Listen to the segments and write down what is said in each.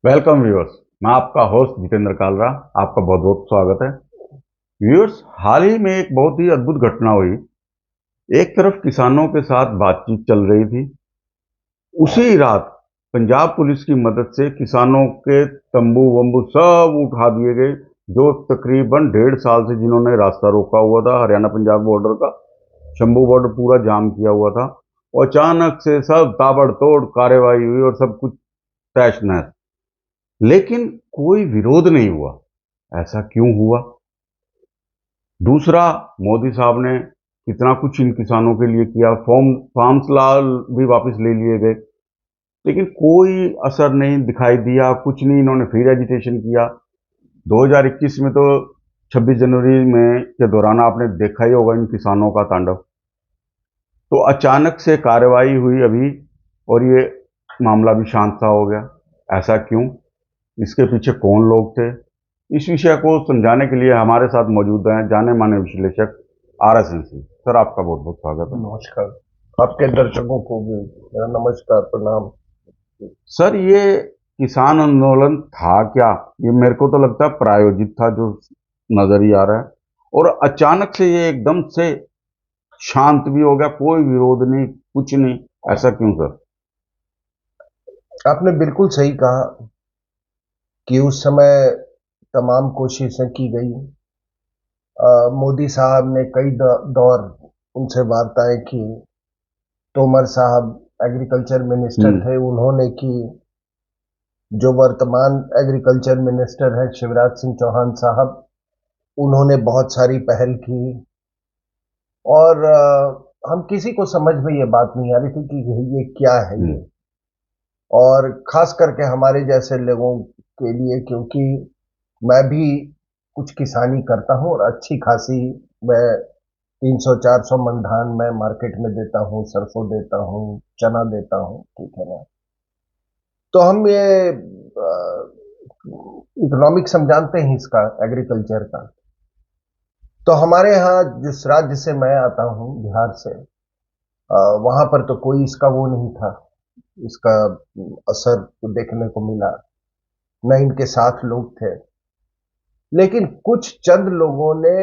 Welcome viewers. मैं आपका host Jitendra Kalra. आपका बहुत बहुत स्वागत है व्यूअर्स। हाल ही में एक बहुत ही अद्भुत घटना हुई। एक तरफ किसानों के साथ बातचीत चल रही थी, उसी रात पंजाब पुलिस की मदद से किसानों के तंबू वंबू सब उठा दिए गए, जो तकरीबन 1.5 साल से जिन्होंने रास्ता रोका हुआ था हरियाणा पंजाब बॉर्डर का। शंभू बॉर्डर पूरा जाम किया हुआ था और अचानक से सब ताबड़तोड़ कार्रवाई हुई और सब कुछ तहस नहस। लेकिन कोई विरोध नहीं हुआ। ऐसा क्यों हुआ? दूसरा, मोदी साहब ने कितना कुछ इन किसानों के लिए किया, फार्म्स लॉ भी वापस ले लिए गए, लेकिन कोई असर नहीं दिखाई दिया, कुछ नहीं। इन्होंने फिर एजिटेशन किया 2021 में। तो 26 जनवरी में के दौरान आपने देखा ही होगा इन किसानों का तांडव। तो अचानक से कार्रवाई हुई अभी और ये मामला भी शांत सा हो गया। ऐसा क्यों? इसके पीछे कौन लोग थे? इस विषय को समझाने के लिए हमारे साथ मौजूद हैं जाने माने विश्लेषक RSN सिंह। सर, आपका बहुत बहुत स्वागत है। नमस्कार। आपके दर्शकों को भी मेरा नमस्कार, प्रणाम। सर, ये किसान आंदोलन था क्या? ये मेरे को तो लगता है प्रायोजित था, जो नजर ही आ रहा है। और अचानक से ये एकदम से शांत भी हो गया, कोई विरोध नहीं, कुछ नहीं। ऐसा क्यों सर? आपने बिल्कुल सही कहा कि उस समय तमाम कोशिशें की गई। मोदी साहब ने कई दौर उनसे वार्ताएं की। तोमर साहब एग्रीकल्चर मिनिस्टर थे, उन्होंने की। जो वर्तमान एग्रीकल्चर मिनिस्टर हैं शिवराज सिंह चौहान साहब, उन्होंने बहुत सारी पहल की। और हम किसी को समझ में ये बात नहीं आ रही थी कि ये क्या है ये। और खास करके हमारे जैसे लोगों के लिए, क्योंकि मैं भी कुछ किसानी करता हूँ और अच्छी खासी मैं 300-400 मन धान मैं मार्केट में देता हूँ, सरसों देता हूँ, चना देता हूँ, ठीक है ना। तो हम ये इकोनॉमिक्स हम जानते हैं इसका, एग्रीकल्चर का। तो हमारे यहाँ जिस राज्य से मैं आता हूँ, बिहार से, वहां पर तो कोई इसका वो नहीं था, इसका असर तो देखने को मिला न। इनके साथ लोग थे, लेकिन कुछ चंद लोगों ने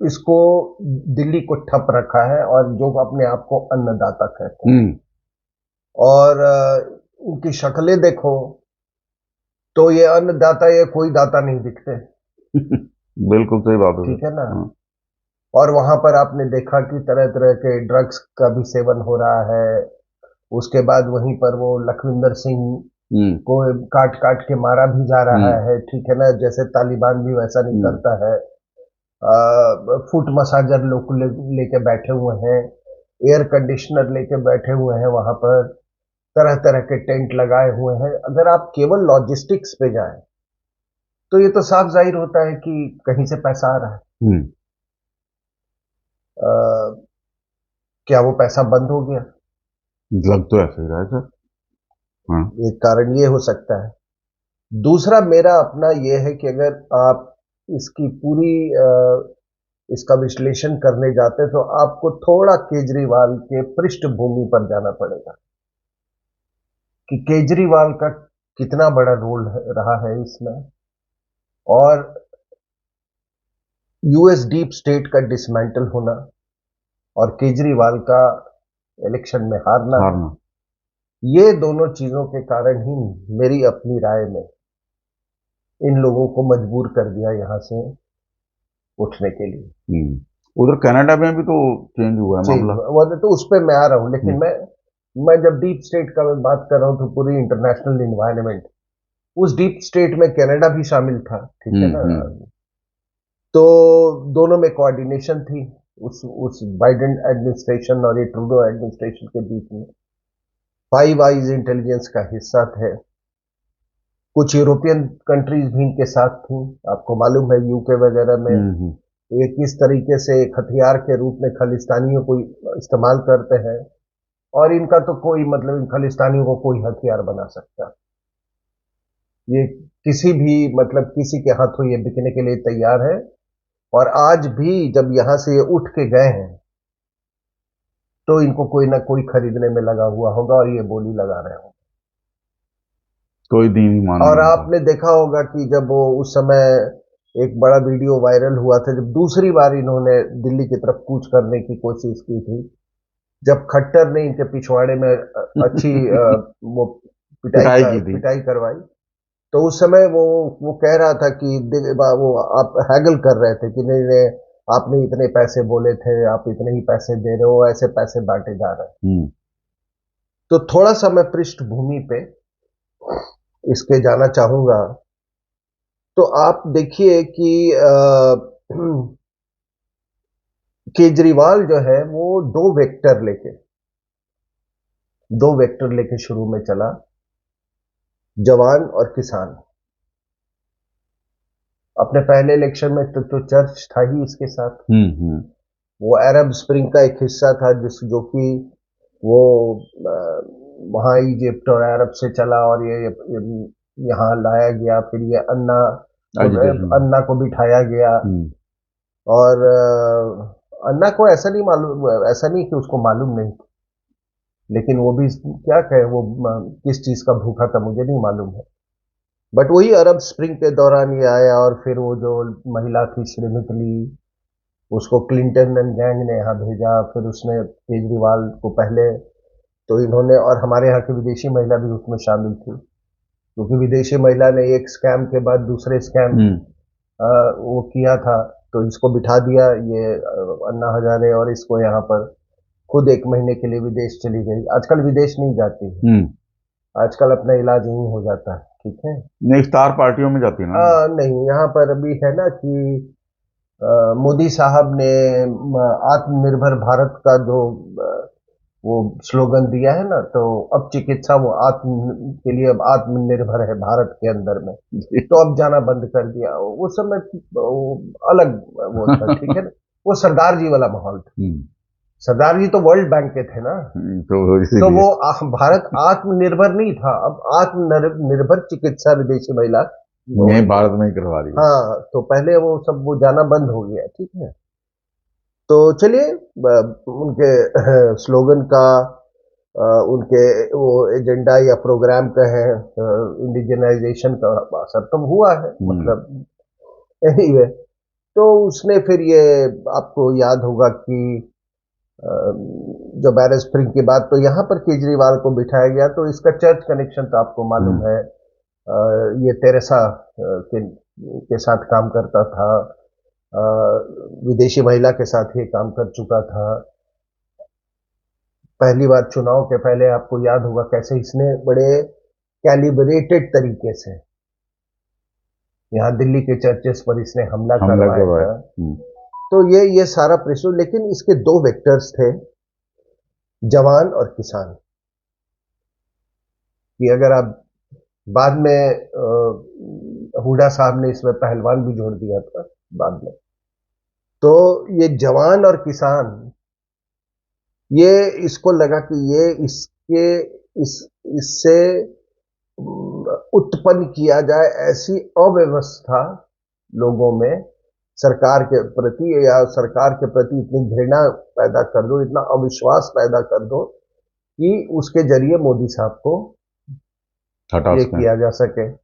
इसको दिल्ली को ठप रखा है, और जो अपने आप को अन्नदाता कहते हैं। और इनकी शक्लें देखो तो ये अन्नदाता, ये कोई दाता नहीं दिखते। बिल्कुल सही बात है ठीक है ना। सर। और वहां पर आपने देखा कि तरह तरह के ड्रग्स का भी सेवन हो रहा है। उसके बाद वहीं पर वो लखविंदर सिंह को काट काट के मारा भी जा रहा है, ठीक है ना। जैसे तालिबान भी वैसा नहीं करता है। फुट मसाजर लोग लेके बैठे हुए हैं, एयर कंडीशनर लेके बैठे हुए हैं वहां पर, तरह तरह के टेंट लगाए हुए हैं। अगर आप केवल लॉजिस्टिक्स पे जाएं तो ये तो साफ जाहिर होता है कि कहीं से पैसा आ रहा है। क्या वो पैसा बंद हो गया? लग तो ऐसे ही रहा है सर। हाँ। एक कारण ये हो सकता है। दूसरा मेरा अपना ये है कि अगर आप इसकी पूरी इसका विश्लेषण करने जाते तो आपको थोड़ा केजरीवाल के पृष्ठभूमि पर जाना पड़ेगा कि केजरीवाल का कितना बड़ा रोल रहा है इसमें। और यूएस डीप स्टेट का डिसमेंटल होना और केजरीवाल का इलेक्शन में हारना, ये दोनों चीजों के कारण ही मेरी अपनी राय में इन लोगों को मजबूर कर दिया यहां से उठने के लिए। उधर कनाडा में भी तो चेंज हुआ है मामला। वो तो उस पर मैं आ रहा हूं, लेकिन मैं जब डीप स्टेट का मैं बात कर रहा हूं तो पूरी इंटरनेशनल इन्वायरमेंट, उस डीप स्टेट में कनाडा भी शामिल था, ठीक है ना। तो दोनों में कोऑर्डिनेशन थी उस बाइडेन एडमिनिस्ट्रेशन और ये ट्रूडो एडमिनिस्ट्रेशन के बीच में। फाइव आइज इंटेलिजेंस का हिस्सा थे। कुछ यूरोपियन कंट्रीज भी इनके साथ थी। आपको मालूम है यूके वगैरह में ये किस तरीके से एक हथियार के रूप में खालिस्तानियों को इस्तेमाल करते हैं, और इनका तो कोई मतलब, इन खालिस्तानियों को कोई हथियार बना सकता, ये किसी भी मतलब किसी के हाथों ये बिकने के लिए तैयार है। और आज भी जब यहां से ये उठ के गए हैं तो इनको कोई ना कोई खरीदने में लगा हुआ होगा और ये बोली लगा रहे होंगे। कोई दीन ईमान और नहीं था। आपने देखा होगा कि जब वो उस समय एक बड़ा वीडियो वायरल हुआ था, जब दूसरी बार इन्होंने दिल्ली की तरफ कूच करने की कोशिश की थी, जब खट्टर ने इनके पिछवाड़े में अच्छी वो पिटाई की थी। पिटाई करवाई, तो उस समय वो कह रहा था कि वो आप हैगल कर रहे थे कि नहीं नहीं, आपने इतने पैसे बोले थे, आप इतने ही पैसे दे रहे हो, ऐसे पैसे बांटे जा रहे हैं। हम्म। तो थोड़ा सा मैं पृष्ठभूमि पे इसके जाना चाहूंगा। तो आप देखिए कि केजरीवाल जो है वो दो वेक्टर लेके शुरू में चला, जवान और किसान। अपने पहले इलेक्शन में तो चर्च था ही इसके साथ। हम्म। वो अरब स्प्रिंग का एक हिस्सा था जो कि वो वहाँ इजिप्ट और अरब से चला और यहाँ लाया गया, फिर ये एजिटेशन। अन्ना को बिठाया गया। हम्म। और अन्ना को ऐसा नहीं कि उसको मालूम नहीं, लेकिन वो भी क्या कहे, वो किस चीज का भूखा था मुझे नहीं मालूम है। बट वही अरब स्प्रिंग के दौरान ये आया, और फिर वो जो महिला थी श्रीमितली, उसको क्लिंटन एंड गैंग ने यहाँ भेजा, फिर उसने केजरीवाल को पहले तो इन्होंने, और हमारे यहाँ की विदेशी महिला भी उसमें शामिल थी, क्योंकि विदेशी महिला ने एक स्कैम के बाद दूसरे स्कैम हम्म। वो किया था, तो इसको बिठा दिया ये अन्ना हजारे, और इसको यहाँ पर खुद एक महीने के लिए विदेश चली गई। आजकल विदेश नहीं जाती है, हम्म। आजकल अपना इलाज यहीं हो जाता है, ठीक है। नहीं, स्टार पार्टियों में जाती है ना। नहीं, यहाँ पर अभी है ना कि मोदी साहब ने आत्मनिर्भर भारत का जो अ, वो स्लोगन दिया है ना, तो अब चिकित्सा वो आत्म के लिए अब आत्मनिर्भर है भारत के अंदर में, तो अब जाना बंद कर दिया। वो समय वो अलग वो था, ठीक है ना। वो सरदार जी वाला माहौल था। हम्म। सरदार जी तो वर्ल्ड बैंक के थे ना। तो तो इसीलिए। वो भारत आत्मनिर्भर नहीं था, अब आत्मनिर्भर चिकित्सा विदेशी महिला यही भारत में ही करवा रही है। हाँ, तो पहले वो सब वो जाना बंद हो गया, ठीक है। तो चलिए, उनके स्लोगन का, उनके वो एजेंडा या प्रोग्राम का है, इंडिजिनाइजेशन का असर तो हुआ है, हम्म। मतलब एनीवे। तो उसने फिर ये, आपको याद होगा कि जब अरब स्प्रिंग की बात, तो यहाँ पर केजरीवाल को बिठाया गया, तो इसका चर्च कनेक्शन तो आपको मालूम हम्म। है। ये तेरेसा के साथ काम करता था, अ, विदेशी महिला के साथ ये काम कर चुका था। पहली बार चुनाव के पहले आपको याद होगा कैसे इसने बड़े कैलिब्रेटेड तरीके से यहाँ दिल्ली के चर्चेस पर इसने हमला हमला करवाया करवाया। था। तो ये सारा प्रेशर, लेकिन इसके दो वेक्टर्स थे, जवान और किसान। कि अगर आप बाद में हुडा साहब ने इसमें पहलवान भी जोड़ दिया था बाद में। तो ये जवान और किसान, ये इसको लगा कि ये इसके इस इससे उत्पन्न किया जाए ऐसी अव्यवस्था लोगों में, सरकार के प्रति, या सरकार के प्रति इतनी घृणा पैदा कर दो, इतना अविश्वास पैदा कर दो कि उसके जरिए मोदी साहब को हटा ये सकें। किया जा सके।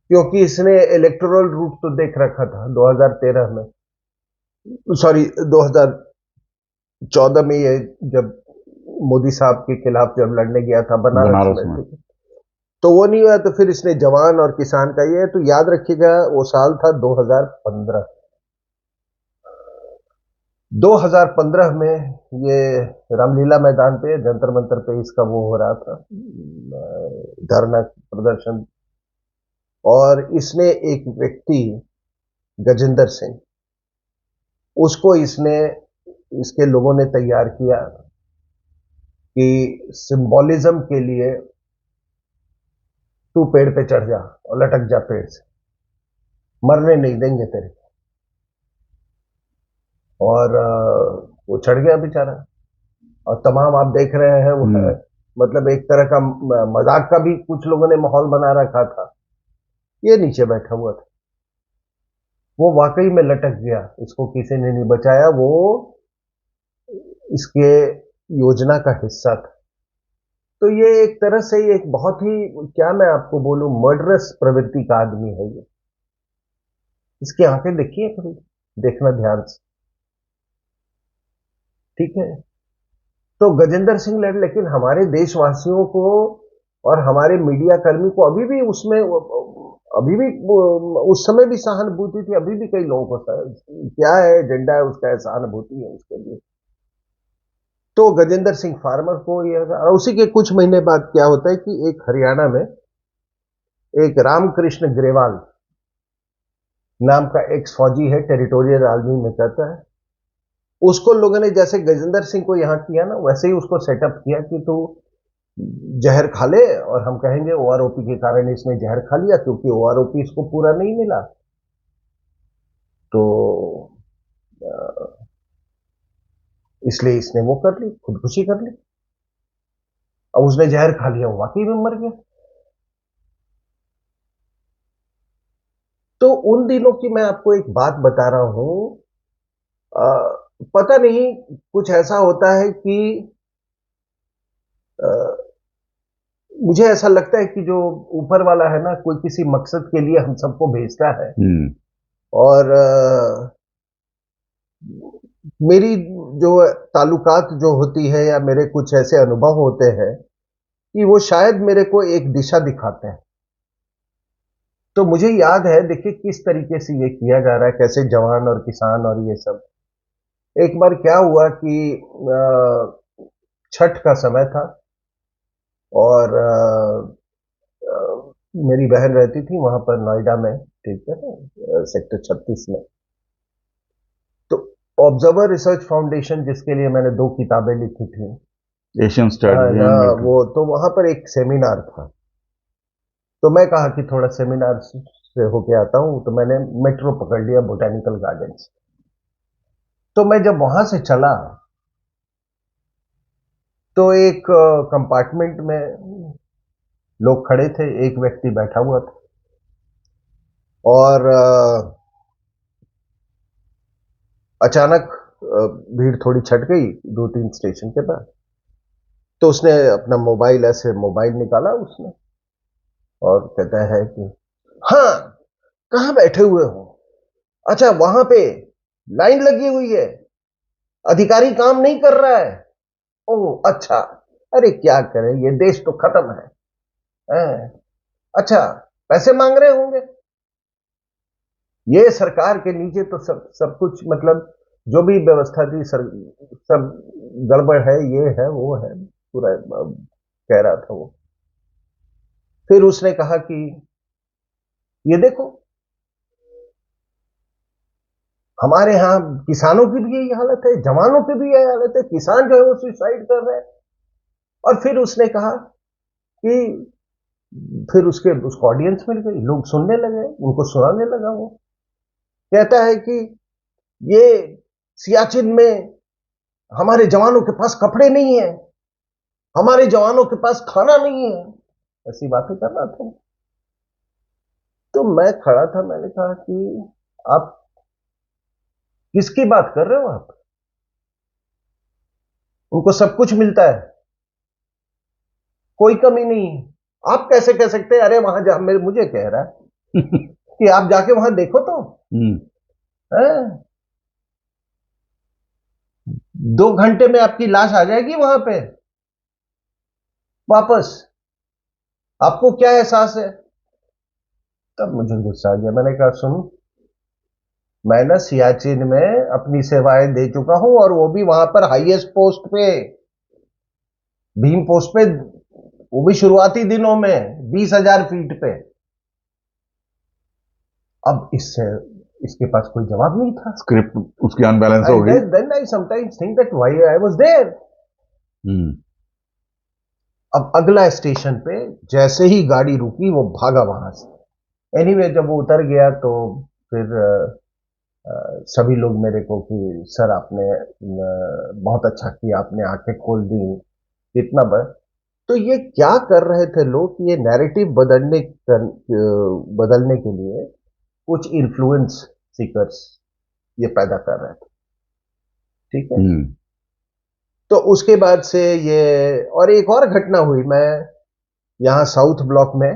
क्योंकि इसने इलेक्टोरल रूट तो देख रखा था 2013 में, सॉरी 2014 में, ये जब मोदी साहब के खिलाफ जब लड़ने गया था बनारस बनारस में, में। ठीक है। तो वो नहीं हुआ, तो फिर इसने जवान और किसान का ये, तो याद रखिएगा वो साल था 2015। 2015 में ये रामलीला मैदान पे, जंतर मंतर पे इसका वो हो रहा था, धरना प्रदर्शन। और इसने एक व्यक्ति, गजेंद्र सिंह, उसको इसके लोगों ने तैयार किया कि सिंबोलिज्म के लिए तू पेड़ पे चढ़ जा और लटक जा पेड़ से, मरने नहीं देंगे तेरे को। और वो चढ़ गया बेचारा, और तमाम आप देख रहे हैं वो हम्म। मतलब एक तरह का मजाक का भी कुछ लोगों ने माहौल बना रखा था। ये नीचे बैठा हुआ था, वो वाकई में लटक गया, इसको किसी ने नहीं बचाया, वो इसके योजना का हिस्सा था। तो ये एक तरह से एक बहुत ही, क्या मैं आपको बोलूं, मर्डरस प्रवृत्ति का आदमी है ये। इसकी आंखें देखिए थोड़ी, देखना ध्यान से, ठीक है। तो गजेंद्र सिंह लड़, लेकिन हमारे देशवासियों को और हमारे मीडिया कर्मी को अभी भी उसमें, अभी भी उस समय भी सहानुभूति थी, अभी भी कई लोगों को क्या है एजेंडा है उसका, सहानुभूति है उसके लिए। तो गजेंद्र सिंह फार्मर को ये, और उसी के कुछ महीने बाद क्या होता है कि एक हरियाणा में एक रामकृष्ण ग्रेवाल नाम का एक्स फौजी है, टेरिटोरियल आर्मी में कहता है, उसको लोगों ने जैसे गजेंद्र सिंह को यहां किया ना, वैसे ही उसको सेटअप किया कि तू जहर खा ले, और हम कहेंगे ओआरओपी के कारण इसने जहर खा लिया, क्योंकि ओआरओपी इसको पूरा नहीं मिला। तो इसलिए इसने वो कर ली, खुदकुशी कर ली। अब उसने जहर खा लिया, वो वाकई में मर गया। तो उन दिनों की मैं आपको एक बात बता रहा हूं, पता नहीं, कुछ ऐसा होता है कि आ, मुझे ऐसा लगता है कि जो ऊपर वाला है ना, कोई किसी मकसद के लिए हम सबको भेजता है। और मेरी जो ताल्लुकात जो होती है, या मेरे कुछ ऐसे अनुभव होते हैं कि वो शायद मेरे को एक दिशा दिखाते हैं। तो मुझे याद है, देखिए किस तरीके से ये किया जा रहा है, कैसे जवान और किसान और ये सब। एक बार क्या हुआ कि छठ का समय था, और मेरी बहन रहती थी वहां पर नोएडा में, ठीक है ना, सेक्टर 36 में। तो ऑब्जर्वर रिसर्च फाउंडेशन, जिसके लिए मैंने 2 किताबें लिखी थी, एशियन हाँ स्टडीज ना, एंड वो तो वहां पर एक सेमिनार था। तो मैं कहा कि थोड़ा सेमिनार से होके आता हूं, तो मैंने मेट्रो पकड़ लिया बोटेनिकल गार्डन्स। तो मैं जब वहां से चला, तो एक कंपार्टमेंट में लोग खड़े थे, एक व्यक्ति बैठा हुआ था, और अचानक भीड़ थोड़ी छट गई 2-3 स्टेशन के बाद। तो उसने अपना मोबाइल, ऐसे मोबाइल निकाला उसने, और कहता है कि हाँ, कहाँ बैठे हुए हो? अच्छा, वहां पे लाइन लगी हुई है, अधिकारी काम नहीं कर रहा है। ओह अच्छा, अरे क्या करें, ये देश तो खत्म है। हैं? अच्छा, पैसे मांग रहे होंगे। ये सरकार के नीचे तो सब सब कुछ, मतलब जो भी व्यवस्था थी सर, सब गड़बड़ है, ये है वो है, पूरा कह रहा था वो। फिर उसने कहा कि ये देखो, हमारे यहां किसानों की भी यही हालत है, जवानों की भी यही हालत है, किसान जो है वो सुसाइड कर रहे हैं। और फिर उसने कहा कि, फिर उसको ऑडियंस मिल गई, लोग सुनने लगे, उनको सुनाने लगा वो। कहता है कि ये सियाचिन में हमारे जवानों के पास कपड़े नहीं है, हमारे जवानों के पास खाना नहीं है, ऐसी बातें कर रहा था। तो मैं खड़ा था, मैंने कहा कि आप किसकी बात कर रहे हो? आप, उनको सब कुछ मिलता है, कोई कमी नहीं है, आप कैसे कह सकते हैं? अरे वहां जा, मेरे मुझे कह रहा है कि आप जाके वहां देखो तो है, 2 घंटे में आपकी लाश आ जाएगी वहां पे वापस, आपको क्या एहसास है? तब मुझे गुस्सा आ गया, मैंने कहा सुन, मैं ना सियाचिन में अपनी सेवाएं दे चुका हूं, और वो भी वहां पर हाईएस्ट पोस्ट पे, भीम पोस्ट पे, वो भी शुरुआती दिनों में 20,000 फीट पे। अब इससे, इसके पास कोई जवाब नहीं था। स्क्रिप्ट उसकी अनबैलेंस हो एंड गई। Then I sometimes think that why I was there. अब अगला स्टेशन पे जैसे ही गाड़ी रुकी, वो भागा वहां से। एनीवे, जब वो उतर गया तो फिर सभी लोग मेरे को कि सर आपने बहुत अच्छा किया, आपने आंखें खोल दी, इतना बड़ा। तो ये क्या कर रहे थे लोग, ये नैरेटिव बदलने के लिए कुछ इन्फ्लुएंस सीकर्स ये पैदा कर रहे थे, ठीक है। तो उसके बाद से ये, और एक और घटना हुई, मैं यहाँ साउथ ब्लॉक में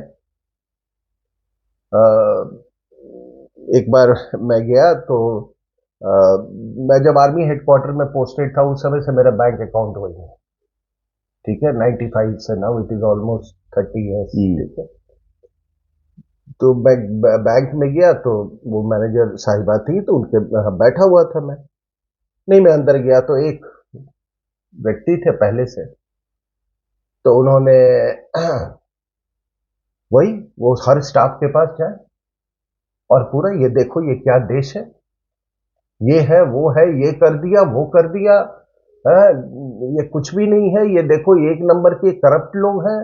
एक बार मैं गया तो अ, मैं जब आर्मी हेडक्वार्टर में पोस्टेड था उस समय से मेरा बैंक अकाउंट वही है, ठीक है, 95 से now it is almost 30 years, ठीक है। तो बैंक में गया तो वो मैनेजर साहिबा थी, तो उनके यहाँ बैठा हुआ था मैं, नहीं मैं अंदर गया तो एक व्यक्ति थे पहले से, तो उन्होंने वही वो हर स्टाफ के पास जाए और पूरा ये देखो ये क्या देश है, ये है वो है, ये कर दिया वो कर दिया है, ये कुछ भी नहीं है, ये देखो एक नंबर के करप्ट लोग हैं।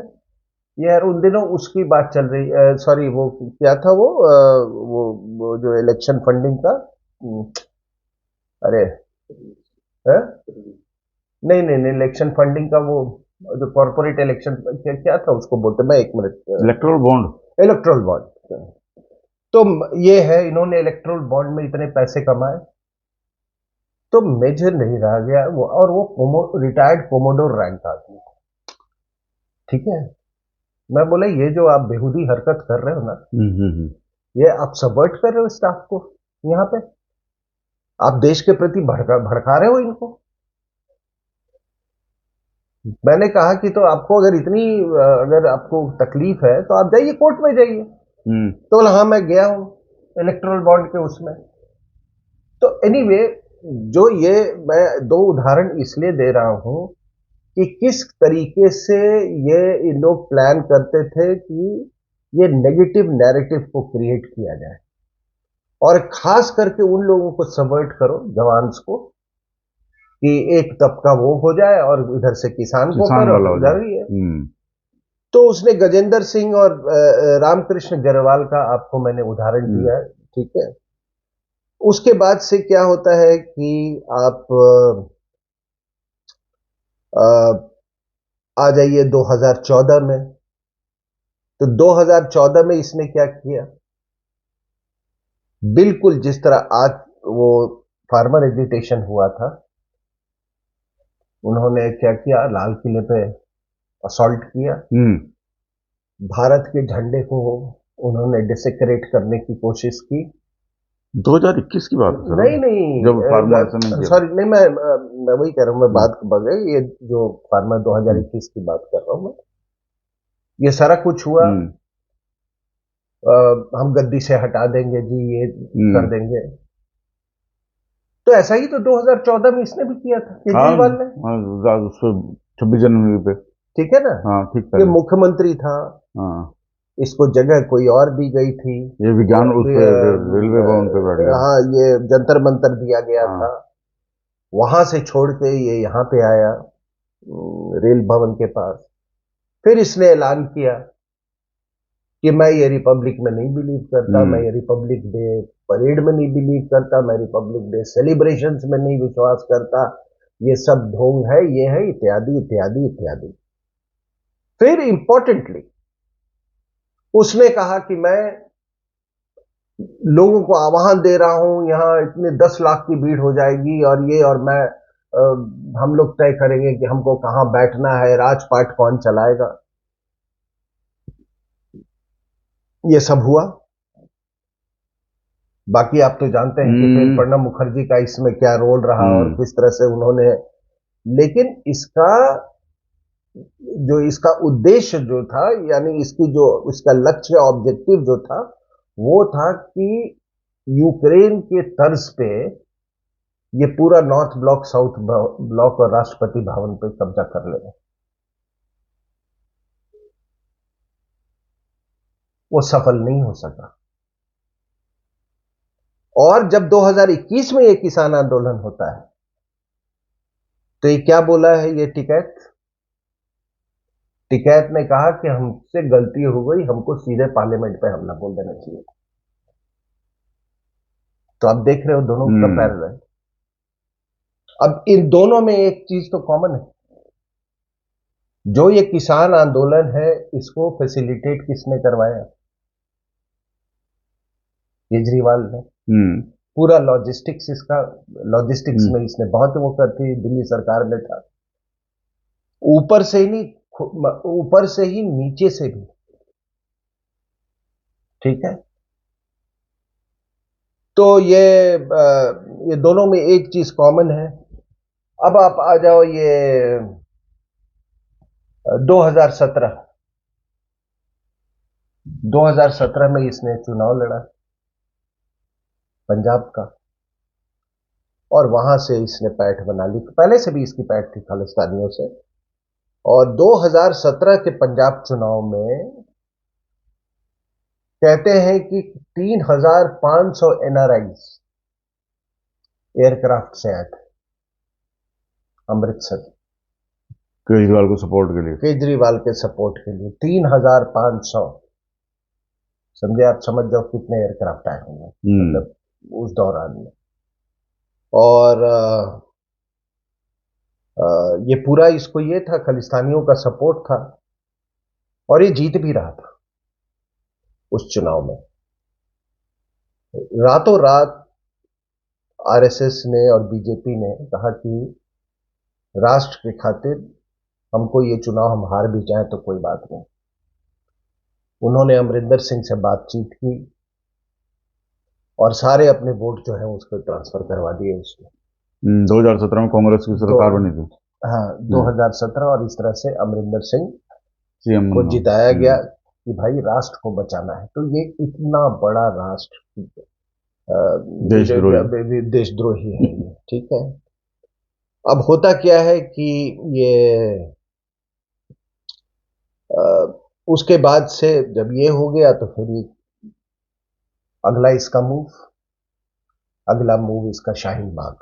ये यार उन दिनों उसकी बात चल रही, सॉरी वो क्या था वो जो इलेक्शन फंडिंग का, अरे है? नहीं नहीं नहीं, इलेक्शन फंडिंग का वो जो कॉर्पोरेट इलेक्शन क्या था उसको बोलते, मैं एक minute, erectile bond. Erectile bond. तो ये है, इन्होंने इलेक्ट्रल बॉन्ड में इतने पैसे कमाए, तो मेजर नहीं रह गया वो, और वो रिटायर्ड कोमोडोर रैंक आदमी, ठीक है। मैं बोला ये जो आप बेहुदी हरकत कर रहे हो ना, ये आप सबवर्ट कर रहे हो स्टाफ को, यहाँ पे आप देश के प्रति भड़का रहे हो इनको। मैंने कहा कि तो आपको अगर इतनी अगर आपको तकलीफ है तो आप जाइए कोर्ट में जाइए। तो बोला हाँ मैं गया हूं इलेक्ट्रल बॉन्ड के उसमें। तो एनीवे, जो ये मैं दो उदाहरण इसलिए दे रहा हूं कि किस तरीके से ये लोग प्लान करते थे कि ये नेगेटिव नैरेटिव को क्रिएट किया जाए, और खास करके उन लोगों को सबवर्ट करो, जवान्स को, कि एक तबका वो हो जाए और इधर से किसान को किसान करो, वाला हो उधर जाए। ही है। तो उसने गजेंद्र सिंह और रामकृष्ण ग्रेवाल का आपको मैंने उदाहरण दिया है, ठीक है। उसके बाद से क्या होता है कि आप आ जाइए 2014 में। तो 2014 में इसने क्या किया, बिल्कुल जिस तरह आज वो फार्मर एजिटेशन हुआ था, उन्होंने क्या किया, लाल किले पे असॉल्ट किया, भारत के झंडे को उन्होंने डिसेक्रेट करने की कोशिश की। 2021 की बात है सर, नहीं नहीं, जब फार्मर से नहीं किया। सॉरी नहीं, मैं वही कह रहा हूं, मैं बात बगै ये जो फार्मर 2021 की बात कर रहा हूं मैं, ये सारा कुछ हुआ, हम गद्दी से हटा देंगे जी, ये कर देंगे। तो ऐसा ही तो 2014 में इसने भी किया था केजरीवाल ने, हाँ, 26 जनवरी पे। ठीक है ना। हाँ ठीक ये है। मुख्यमंत्री था, हाँ, इसको जगह कोई और दी गई थी, ये विज्ञान उस पे रेलवे भवन पे बैठ गया। हाँ ये जंतर मंतर दिया गया हाँ। था, वहां से छोड़ के ये यहाँ पे आया, रेल भवन के पास। फिर इसने ऐलान किया कि मैं ये रिपब्लिक में नहीं बिलीव करता, मैं ये रिपब्लिक डे परेड में नहीं बिलीव करता, मैं रिपब्लिक डे सेलिब्रेशंस में नहीं विश्वास करता, ये सब ढोंग है, ये है, इत्यादि इत्यादि इत्यादि। फिर इंपॉर्टेंटली उसने कहा कि मैं लोगों को आह्वान दे रहा हूं, यहां इतने 10 लाख की भीड़ हो जाएगी और ये, और मैं हम लोग तय करेंगे कि हमको कहां बैठना है, राजपाट कौन चलाएगा। ये सब हुआ। बाकी आप तो जानते हैं कि फिर प्रणब मुखर्जी का इसमें क्या रोल रहा और किस तरह से उन्होंने, लेकिन इसका उद्देश्य जो था, यानी इसका लक्ष्य ऑब्जेक्टिव जो था, वो था कि यूक्रेन के तर्ज पे ये पूरा नॉर्थ ब्लॉक, साउथ ब्लॉक और राष्ट्रपति भवन पे कब्जा कर लेना। वो सफल नहीं हो सका। और जब 2021 में ये किसान आंदोलन होता है, तो ये क्या बोला है, ये टिकैत ने कहा कि हमसे गलती हो गई, हमको सीधे पार्लियामेंट पे हमला बोल देना चाहिए। तो आप देख रहे हो दोनों का पैरेलल। अब इन दोनों में एक चीज तो कॉमन है, जो ये किसान आंदोलन है इसको फैसिलिटेट किसने करवाया, केजरीवाल ने। पूरा लॉजिस्टिक्स में इसने बहुत वो करती, दिल्ली सरकार में था, ऊपर से ही नहीं, ऊपर से ही नीचे से भी, ठीक है। तो ये दोनों में एक चीज कॉमन है। अब आप आ जाओ ये 2017 2017 में इसने चुनाव लड़ा पंजाब का, और वहां से इसने पैठ बना ली। पहले से भी इसकी पैठ थी खालिस्तानियों से। और 2017 के पंजाब चुनाव में कहते हैं कि 3,500 एनआरआईज एयरक्राफ्ट से आए थे अमृतसर, केजरीवाल को सपोर्ट के लिए। केजरीवाल के सपोर्ट के लिए 3,500। समझे, आप समझ जाओ कितने एयरक्राफ्ट आए होंगे मतलब उस दौरान में। और ये पूरा इसको ये था, खालिस्तानियों का सपोर्ट था, और ये जीत भी रहा था उस चुनाव में। रातों रात आरएसएस ने और बीजेपी ने कहा कि राष्ट्र के खातिर हमको ये चुनाव, हम हार भी जाए तो कोई बात नहीं। उन्होंने अमरिंदर सिंह से बातचीत की और सारे अपने वोट जो है उसको ट्रांसफर करवा दिए उसमें। 2017 में कांग्रेस की सरकार बनी थी। हाँ, 2017, और इस तरह से अमरिंदर सिंह सीएम को जिताया गया कि भाई राष्ट्र को बचाना है। तो ये इतना बड़ा राष्ट्र देशद्रोही है ये, ठीक है। अब होता क्या है कि ये उसके बाद से जब ये हो गया तो फिर अगला इसका अगला मूव इसका शाहीन बाग।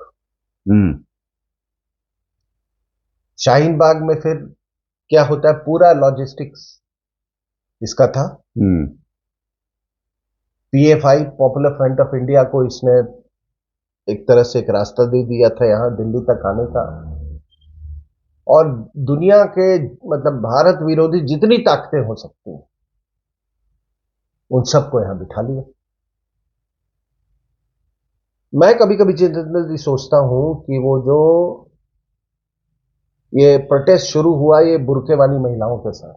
शाहीन बाग में फिर क्या होता है, पूरा लॉजिस्टिक्स इसका था। PFI, popular front of India को इसने एक तरह से एक रास्ता दे दिया था यहां दिल्ली तक आने का, और दुनिया के मतलब भारत विरोधी जितनी ताकतें हो सकती हैं उन सबको यहां बिठा लिया। मैं कभी कभी जितेंद्र जी सोचता हूं कि वो जो ये प्रोटेस्ट शुरू हुआ ये बुर्के वाली महिलाओं के साथ,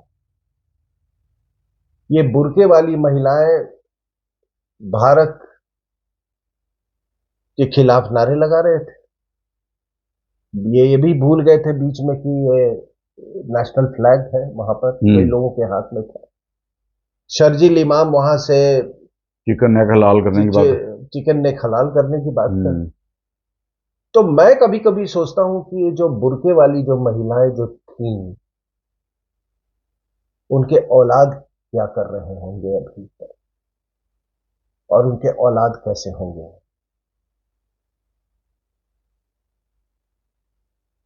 ये बुर्के वाली महिलाएं भारत के खिलाफ नारे लगा रहे थे। ये भी भूल गए थे बीच में कि ये नेशनल फ्लैग है वहां पर, कई लोगों के हाथ में था। शर्जील इमाम वहां से चिकन नेक हलाल करने की बात कर। तो मैं कभी कभी सोचता हूं कि ये जो बुर्के वाली जो महिलाएं जो थी, उनके औलाद क्या कर रहे होंगे अभी तक, और उनके औलाद कैसे होंगे।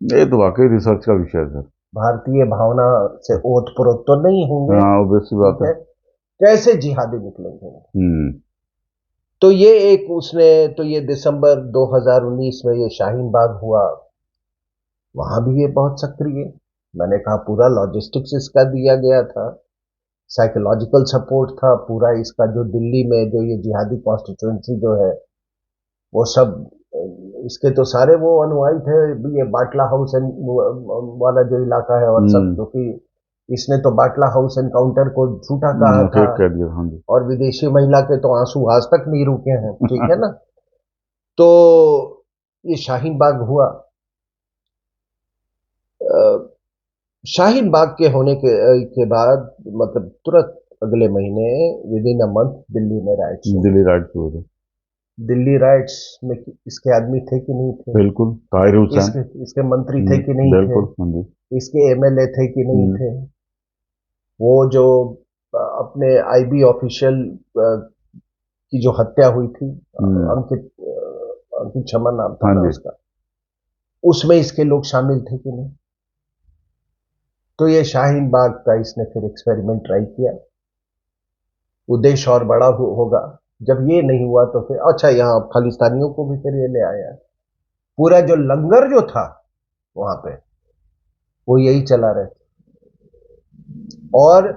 ये तो वाकई रिसर्च का विषय है। भारतीय भावना से ओतप्रोत तो नहीं होंगे, ऑब्वियसली बात है। कैसे जिहादी निकलेंगे। तो ये एक उसने, तो ये दिसंबर 2019 में ये शाहीन बाग हुआ, वहां भी ये बहुत सक्रिय, मैंने कहा पूरा लॉजिस्टिक्स इसका दिया गया था, साइकोलॉजिकल सपोर्ट था पूरा इसका। जो दिल्ली में जो ये जिहादी कॉन्स्टिट्यूएंसी जो है वो सब इसके तो सारे वो अनुयायी थे। ये बाटला हाउस वाला जो इलाका है और सब, क्योंकि इसने तो बाटला हाउस एनकाउंटर को झूठा कहा था, और विदेशी महिला के तो आंसू आज तक नहीं रुके हैं, ठीक है ना। तो ये शाहीन बाग हुआ। शाहीन बाग के होने के बाद मतलब तुरंत अगले महीने विदिन अ मंथ दिल्ली में राइट्स हुए थे। दिल्ली राइट्स में इसके आदमी थे कि नहीं थे? बिल्कुल। ताहिर हुसैन इसके मंत्री थे कि नहीं थे? इसके एमएलए थे कि नहीं थे? वो जो अपने आईबी ऑफिशियल की जो हत्या हुई थी, अंकित शर्मा नाम था ना उसका, उसमें इसके लोग शामिल थे कि नहीं? तो ये शाहीन बाग का इसने फिर एक्सपेरिमेंट ट्राई किया। उद्देश्य और बड़ा होगा। जब ये नहीं हुआ तो फिर अच्छा, यहां खालिस्तानियों को भी फिर ये ले आया। पूरा जो लंगर जो था वहां पे वो यही चला रहे थे। और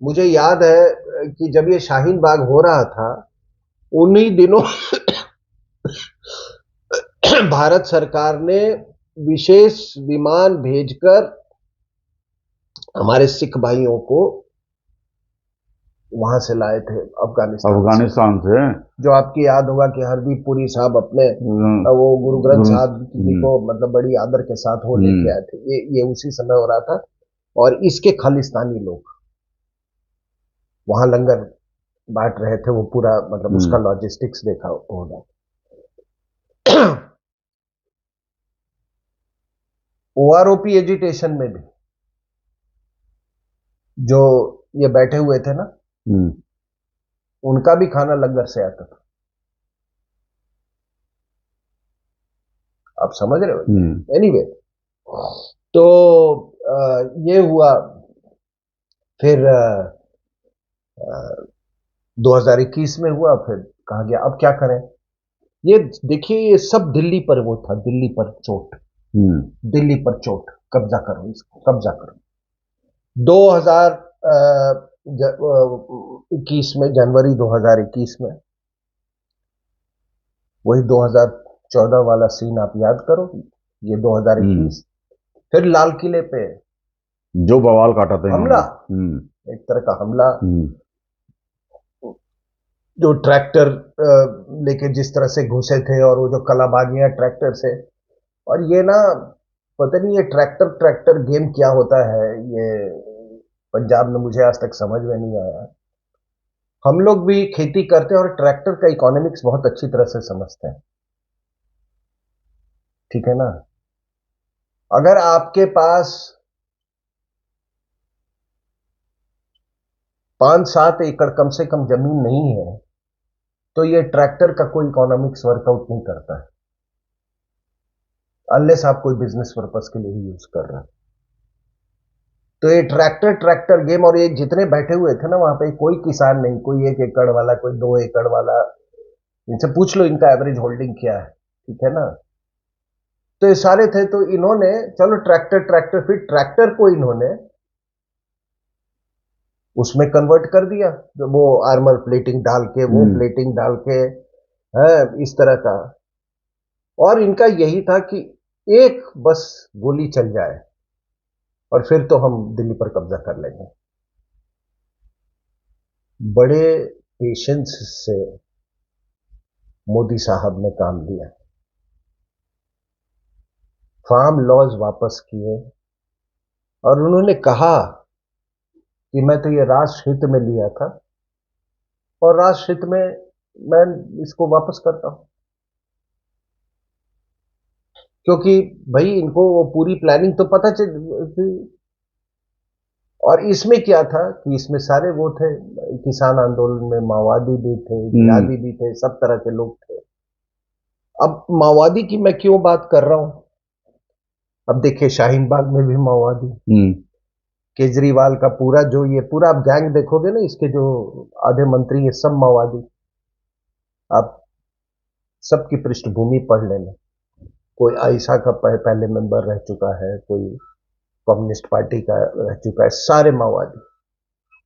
मुझे याद है कि जब ये शाहीन बाग हो रहा था उन्हीं दिनों भारत सरकार ने विशेष विमान भेजकर हमारे सिख भाइयों को वहां से लाए थे अफगानिस्तान अफगानिस्तान से। जो आपकी याद होगा कि हरदीप पुरी साहब अपने वो गुरु ग्रंथ साहब जी को मतलब बड़ी आदर के साथ वो लेके आए थे। ये उसी समय हो रहा था। और इसके खालिस्तानी लोग वहां लंगर बांट रहे थे, वो पूरा मतलब उसका लॉजिस्टिक्स देखा होगा। ओआरओपी एजिटेशन में भी जो ये बैठे हुए थे ना, उनका भी खाना लंगर से आता था। आप समझ रहे हो? एनीवे, तो ये हुआ। फिर 2021 में हुआ। फिर कहा गया अब क्या करें। ये देखिए, ये सब दिल्ली पर वो था, दिल्ली पर चोट, दिल्ली पर चोट, कब्जा करो इसको, कब्जा करो। 2021 में, जनवरी 2021 में, वही 2014 वाला सीन आप याद करो, ये 2021। फिर लाल किले पे जो बवाल काटा था हमला, एक तरह का हमला, जो ट्रैक्टर लेके जिस तरह से घुसे थे और वो जो कलाबाजियां ट्रैक्टर से। और ये ना, पता नहीं ये ट्रैक्टर ट्रैक्टर गेम क्या होता है, ये पंजाब में मुझे आज तक समझ में नहीं आया। हम लोग भी खेती करते हैं और ट्रैक्टर का इकोनॉमिक्स बहुत अच्छी तरह से समझते हैं, ठीक है ना। अगर आपके पास 5-7 एकड़ कम से कम जमीन नहीं है, तो ये ट्रैक्टर का कोई इकोनॉमिक्स वर्कआउट नहीं करता है, अनलेस आप कोई बिजनेस पर्पस के लिए ही यूज कर रहे हैं। तो ये ट्रैक्टर ट्रैक्टर गेम, और ये जितने बैठे हुए थे ना वहां पे, कोई किसान नहीं, कोई 1 एकड़ वाला, कोई 2 एकड़ वाला, इनसे पूछ लो इनका एवरेज होल्डिंग क्या है, ठीक है ना। तो ये सारे थे। तो इन्होंने चलो ट्रैक्टर ट्रैक्टर, फिर ट्रैक्टर को इन्होंने उसमें कन्वर्ट कर दिया, जो वो आर्मर प्लेटिंग डाल के, वो प्लेटिंग डाल के है इस तरह का। और इनका यही था कि एक बस गोली चल जाए और फिर तो हम दिल्ली पर कब्जा कर लेंगे। बड़े पेशेंस से मोदी साहब ने काम लिया, फार्म लॉज वापस किए, और उन्होंने कहा कि मैं तो ये राष्ट्र हित में लिया था और राष्ट्र हित में मैं इसको वापस करता हूं। क्योंकि भाई इनको वो पूरी प्लानिंग तो पता चल थी। और इसमें क्या था कि इसमें सारे वो थे, किसान आंदोलन में माओवादी भी थे, जिहादी भी थे, सब तरह के लोग थे। अब माओवादी की मैं क्यों बात कर रहा हूं, अब देखिए शाहीन बाग में भी माओवादी, केजरीवाल का पूरा जो ये पूरा आप गैंग देखोगे ना, इसके जो आधे मंत्री, ये सब माओवादी। आप सबकी पृष्ठभूमि पढ़ लेना, कोई आयशा का पहले मेंबर रह चुका है, कोई कम्युनिस्ट पार्टी का रह चुका है, सारे माओवादी।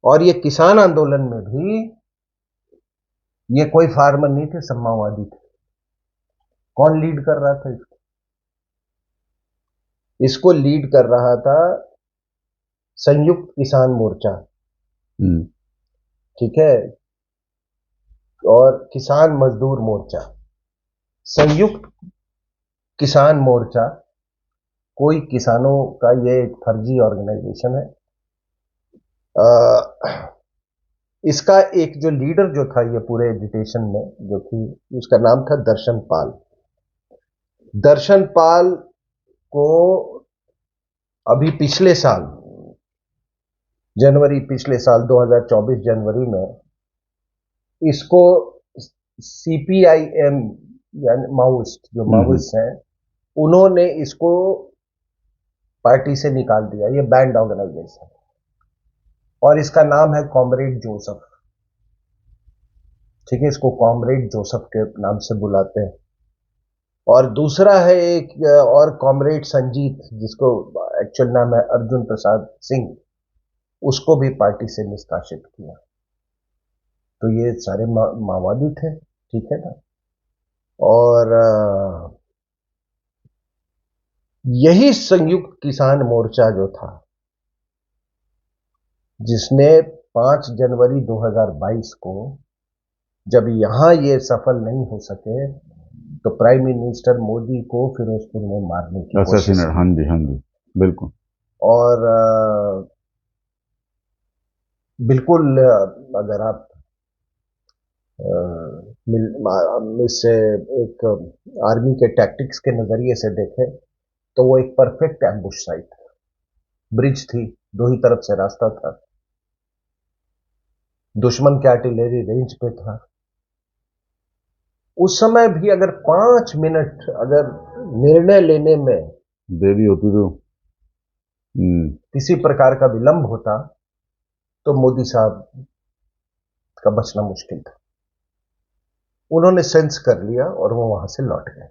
और ये किसान आंदोलन में भी ये कोई फार्मर नहीं थे, सब माओवादी थे। कौन लीड कर रहा था इसको? इसको लीड कर रहा था संयुक्त किसान मोर्चा, ठीक है, और किसान मजदूर मोर्चा। संयुक्त किसान मोर्चा कोई किसानों का ये एक फर्जी ऑर्गेनाइजेशन है। इसका एक जो लीडर जो था ये पूरे एजिटेशन में, जो कि उसका नाम था दर्शन पाल। दर्शन पाल को अभी पिछले साल जनवरी, पिछले साल 2024 जनवरी में इसको सीपीआईएम यानी माओइस्ट, जो माओइस्ट हैं, उन्होंने इसको पार्टी से निकाल दिया। ये बैंड ऑर्गेनाइजेशन, और इसका नाम है कॉमरेड जोसेफ, ठीक है, इसको कॉमरेड जोसेफ के नाम से बुलाते हैं। और दूसरा है एक और कॉमरेड संजीत, जिसको एक्चुअल नाम है अर्जुन प्रसाद सिंह, उसको भी पार्टी से निष्कासित किया। तो ये सारे माओवादी थे, ठीक है ना। और यही संयुक्त किसान मोर्चा जो था, जिसने 5 जनवरी 2022 को, जब यहां ये सफल नहीं हो सके, तो प्राइम मिनिस्टर मोदी को फिरोजपुर में मारने की कोशिश असैसिनेट, की। हाँ जी, हाँ जी, बिल्कुल। और बिल्कुल, अगर आप इससे एक आर्मी के टैक्टिक्स के नजरिए से देखें, तो वो एक परफेक्ट एम्बुश साइट था। ब्रिज थी, दो ही तरफ से रास्ता था, दुश्मन के आर्टिलरी रेंज पे था। उस समय भी अगर 5 मिनट अगर निर्णय लेने में देरी होती तो किसी प्रकार का विलंब होता, तो मोदी साहब का बचना मुश्किल था। उन्होंने सेंस कर लिया और वो वहां से लौट गए।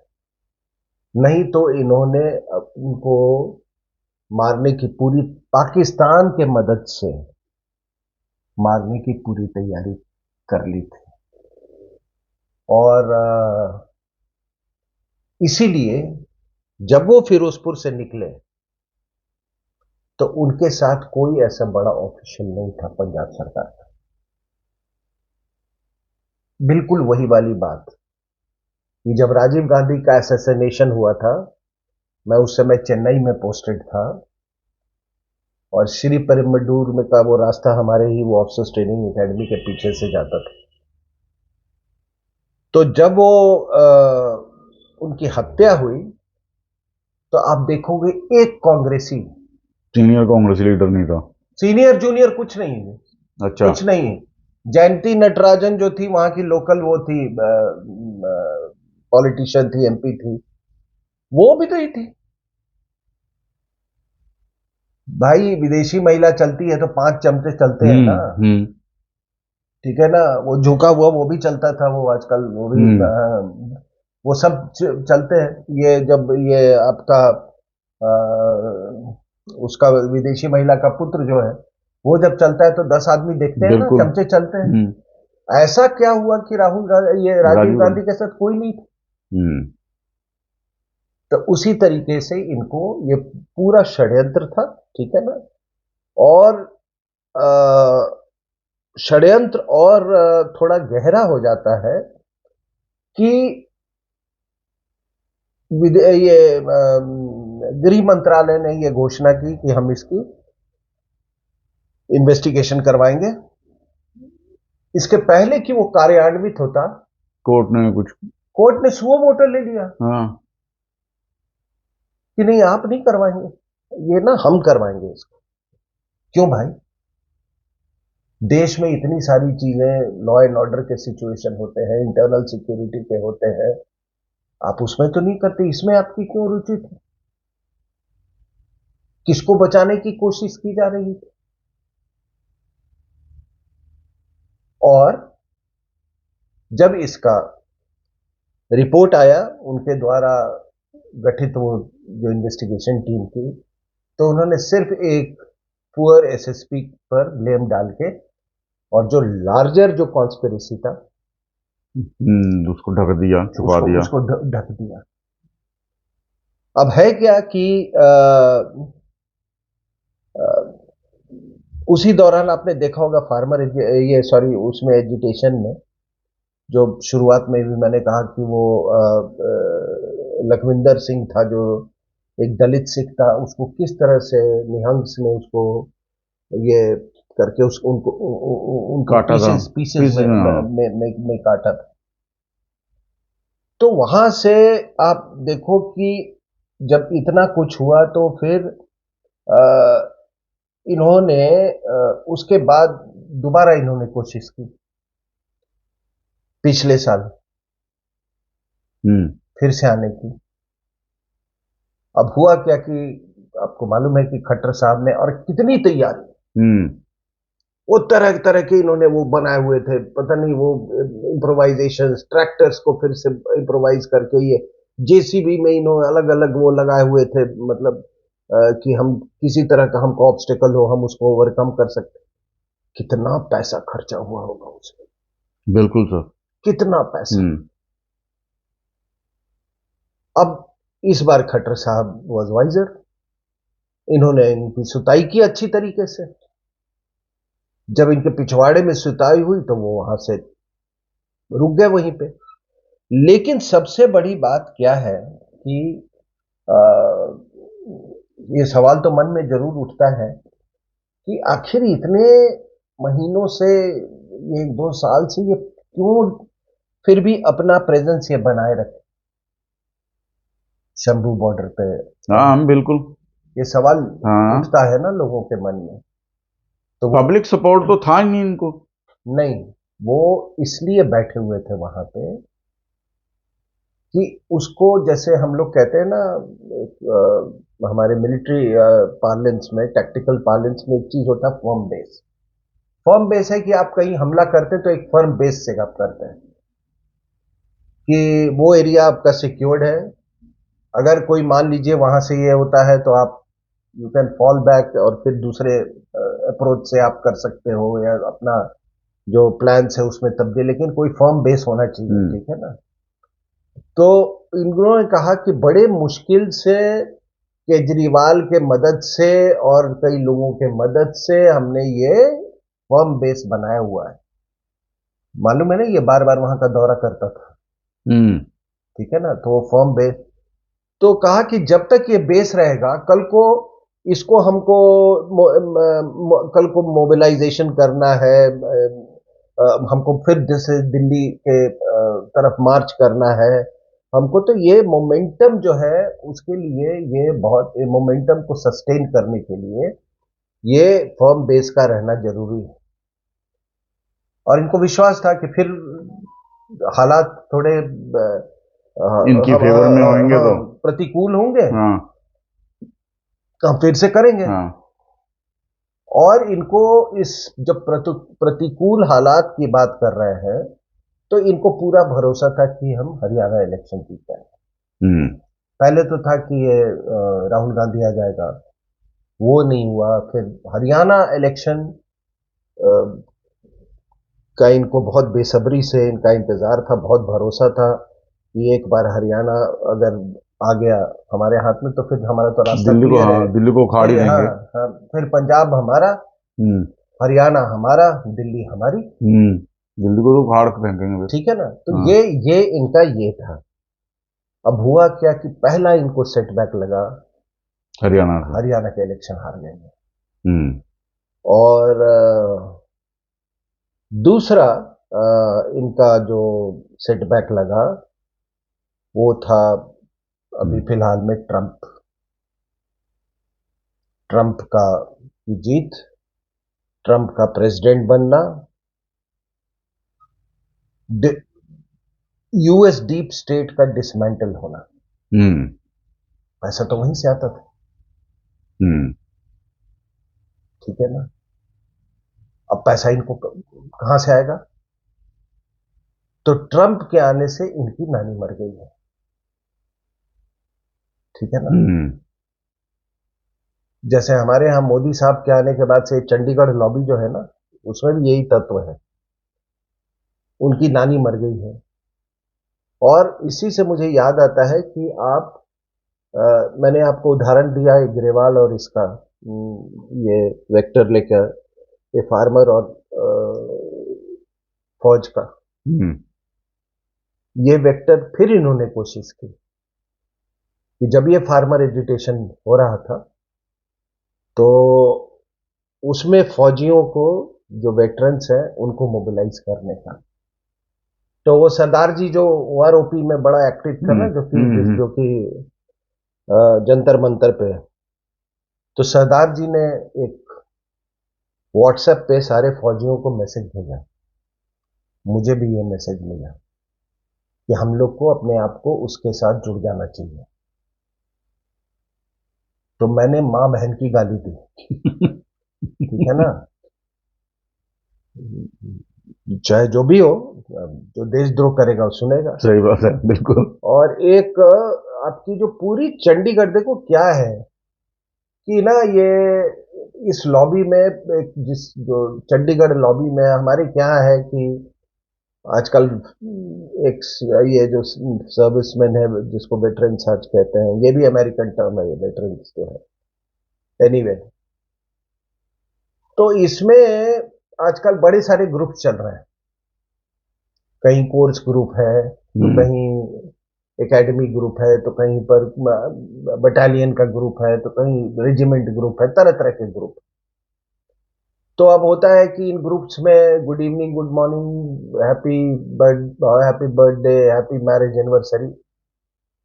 नहीं तो इन्होंने उनको मारने की पूरी, पाकिस्तान के मदद से मारने की पूरी तैयारी कर ली थी। और इसीलिए जब वो फिरोजपुर से निकले, तो उनके साथ कोई ऐसा बड़ा ऑफिशियल नहीं था पंजाब सरकार का। बिल्कुल वही वाली बात कि जब राजीव गांधी का असैसिनेशन हुआ था, मैं उस समय चेन्नई में पोस्टेड था, और श्री पेरुम्बदूर में का वो रास्ता हमारे ही वो ऑफिसर्स ट्रेनिंग एकेडमी के पीछे से जाता था। तो जब वो उनकी हत्या हुई, तो आप देखोगे एक कांग्रेसी, सीनियर कांग्रेस लीडर नहीं था। सीनियर जूनियर कुछ नहीं है, अच्छा। कुछ नहीं है। जयंती नटराजन जो थी वहां की लोकल, वो थी पॉलिटिशियन थी, एमपी थी, वो भी तो ही थी। भाई, विदेशी महिला चलती है तो 5 चमचे चलते हैं ना। हम्म। ठीक है ना, वो झुका हुआ वो भी चलता था, वो आजकल वो भी वो सब चलते हैं। ये जब ये आपका उसका विदेशी महिला का पुत्र जो है, वो जब चलता है तो 10 आदमी देखते हैं ना, बिल्कुल। चमचे चलते हैं। ऐसा क्या हुआ कि राहुल गांधी, ये राजीव राजीव गांधी गांधी। के साथ कोई नहीं था? हम्म। तो उसी तरीके से इनको ये पूरा षड्यंत्र था। ठीक है ना। और षड्यंत्र और थोड़ा गहरा हो जाता है कि ये गृह मंत्रालय ने ये घोषणा की कि हम इसकी इन्वेस्टिगेशन करवाएंगे। इसके पहले कि वो कार्यान्वित होता, कोर्ट ने कुछ। कोर्ट ने सुओ मोटो ले लिया हाँ। कि नहीं, आप नहीं करवाएंगे, ये ना हम करवाएंगे इसको। क्यों भाई? देश में इतनी सारी चीजें, लॉ एंड ऑर्डर के सिचुएशन होते हैं, इंटरनल सिक्योरिटी के होते हैं, आप उसमें तो नहीं करते, इसमें आपकी क्यों रुचि थी? किसको बचाने की कोशिश की जा रही थी? और जब इसका रिपोर्ट आया उनके द्वारा गठित वो जो इन्वेस्टिगेशन टीम की, तो उन्होंने सिर्फ एक पुअर एसएसपी पर ब्लेम डाल के, और जो लार्जर जो कॉन्स्पिरेसी था, उसको ढक दिया, छुपा उसको दिया। उसको ढक दिया। अब है क्या कि उसी दौरान आपने देखा होगा फार्मर, ये सॉरी, उसमें एजुकेशन में जो शुरुआत में भी मैंने कहा कि वो लखविंदर सिंह था, जो एक दलित सिख था, उसको किस तरह से निहंग्स ने उसको ये करके उस उनको उनको काटा था। पीसेस पीसेस पीस में हाँ। काटा था। तो वहां से आप देखो कि जब इतना कुछ हुआ, तो फिर अ, इन्होंने उसके बाद दोबारा इन्होंने कोशिश की पिछले साल हम्म। फिर से आने की। अब हुआ क्या कि आपको मालूम है कि खट्टर साहब ने, और कितनी तैयारी, हम्म। वो तरह तरह के इन्होंने वो बनाए हुए थे, पता नहीं वो इम्प्रोवाइजेशन, ट्रैक्टर्स को फिर से इम्प्रोवाइज करके, ये जेसीबी में इन्होंने अलग अलग वो लगाए हुए थे, मतलब कि हम किसी तरह का हमको ऑब्स्टेकल हो, हम उसको ओवरकम कर सकते। कितना पैसा खर्चा हुआ होगा उसमें, बिल्कुल सर। कितना पैसा। हम्म। अब इस बार खट्टर साहब वॉज वाइजर, इन्होंने इनकी सुताई की अच्छी तरीके से। जब इनके पिछवाड़े में सुताई हुई तो वो वहां से रुक गए वहीं पे। लेकिन सबसे बड़ी बात क्या है कि आ, ये सवाल तो मन में जरूर उठता है कि आखिर इतने महीनों से, ये 2 साल से, ये क्यों फिर भी अपना प्रेजेंस ये बनाए रखे शंभू बॉर्डर पे। हाँ, हम बिल्कुल। ये सवाल हाँ, उठता है ना लोगों के मन में। तो वो पब्लिक सपोर्ट तो था ही नहीं इनको। नहीं, वो इसलिए बैठे हुए थे वहां पे कि उसको, जैसे हम लोग कहते हैं ना, हमारे मिलिट्री पार्लेंस में, टैक्टिकल पार्लेंस में एक चीज होता है फर्म बेस। फर्म बेस है कि आप कहीं हमला करते हैं तो एक फर्म बेस से आप करते हैं कि वो एरिया आपका सिक्योर्ड है। अगर कोई मान लीजिए वहां से ये होता है तो आप, यू कैन फॉल बैक और फिर दूसरे अप्रोच से आप कर सकते हो, या अपना जो प्लान है उसमें तब्दील, लेकिन कोई फर्म बेस होना चाहिए, ठीक है ना। तो इन लोगों ने कहा कि बड़े मुश्किल से केजरीवाल के मदद से और कई लोगों के मदद से हमने ये फर्म बेस बनाया हुआ है। मालूम है ना, ये बार बार वहां का दौरा करता था, हम्म। ठीक है ना। तो वो फर्म बेस, तो कहा कि जब तक ये बेस रहेगा, कल को इसको हमको कल को मोबिलाइजेशन करना है, हमको फिर जैसे दिल्ली के तरफ मार्च करना है हमको, तो ये मोमेंटम जो है उसके लिए, ये बहुत मोमेंटम को सस्टेन करने के लिए ये फर्म बेस का रहना जरूरी है। और इनको विश्वास था कि फिर हालात थोड़े इनकी फेवर में होंगे तो। प्रतिकूल होंगे, हाँ। तो हम फिर से करेंगे। हाँ। और इनको इस, जब प्रतिकूल हालात की बात कर रहे हैं, तो इनको पूरा भरोसा था कि हम हरियाणा इलेक्शन जीत जाएंगे। हम्म। पहले तो था कि ये राहुल गांधी आ जाएगा, वो नहीं हुआ। फिर हरियाणा इलेक्शन का इनको बहुत बेसब्री से इनका इंतजार था, बहुत भरोसा था कि एक बार हरियाणा अगर आ गया हमारे हाथ में तो फिर हमारा तो रास्ता दिल्ली को, क्लियर है। हाँ, दिल्ली को उखाड़ ही फिर हाँ, देंगे। हाँ, फिर पंजाब हमारा, हम्म। हरियाणा हमारा, दिल्ली हमारी, हम्म। दिल्ली को तो उखाड़ के फेंकेंगे फिर। ठीक है ना। तो हाँ। ये इनका ये था। अब हुआ क्या कि पहला इनको सेटबैक लगा, हरियाणा से। हरियाणा के इलेक्शन हार गए। हम्म। और दूसरा इनका जो सेटबैक लगा वो था अभी हम्म। फिलहाल में ट्रंप, ट्रंप का की जीत, ट्रंप का प्रेसिडेंट बनना, यूएस डीप स्टेट का डिसमेंटल होना। हम्म। पैसा तो वहीं से आता था, हम्म। ठीक है ना। अब पैसा इनको कहां से आएगा? तो ट्रंप के आने से इनकी नानी मर गई है, ठीक है ना। हम्म। जैसे हमारे यहां मोदी साहब के आने के बाद से चंडीगढ़ लॉबी जो है ना, उसमें भी यही तत्व है, उनकी नानी मर गई है। और इसी से मुझे याद आता है कि आप, मैंने आपको उदाहरण दिया है ग्रेवाल और इसका, ये वेक्टर लेकर, ये फार्मर और फौज का, हम्म। ये वेक्टर फिर इन्होंने कोशिश की कि जब ये फार्मर एजिटेशन हो रहा था तो उसमें फौजियों को, जो वेटरन्स हैं, उनको मोबिलाइज करने का। तो वो सरदार जी जो ओआरओपी में बड़ा एक्टिव था हम्म। ना, हम्म। जो कि जंतर मंतर पे, तो सरदार जी ने एक व्हाट्सएप पे सारे फौजियों को मैसेज भेजा। मुझे भी ये मैसेज मिला कि हम लोग को अपने आप को उसके साथ जुड़ जाना चाहिए। तो मैंने मां बहन की गाली दी, ठीक है ना। चाहे जो भी हो, जो देशद्रोह करेगा वो सुनेगा। सही बात है, बिल्कुल। और एक आपकी जो पूरी चंडीगढ़, देखो क्या है कि ना, ये इस लॉबी में, एक जिस जो चंडीगढ़ लॉबी में हमारे क्या है कि आजकल एक ये जो सर्विसमैन है जिसको वेटरन्स आज कहते हैं, ये भी अमेरिकन टर्म है, ये वेटरन्स जो है, एनीवे। तो इसमें आजकल बड़े सारे ग्रुप चल रहे हैं, कहीं कोर्स ग्रुप है तो कहीं एकेडमी ग्रुप है, तो कहीं पर बटालियन का ग्रुप है, तो कहीं रेजिमेंट ग्रुप है, तरह तरह के ग्रुप। तो अब होता है कि इन ग्रुप्स में good evening, good morning, happy birthday, happy marriage anniversary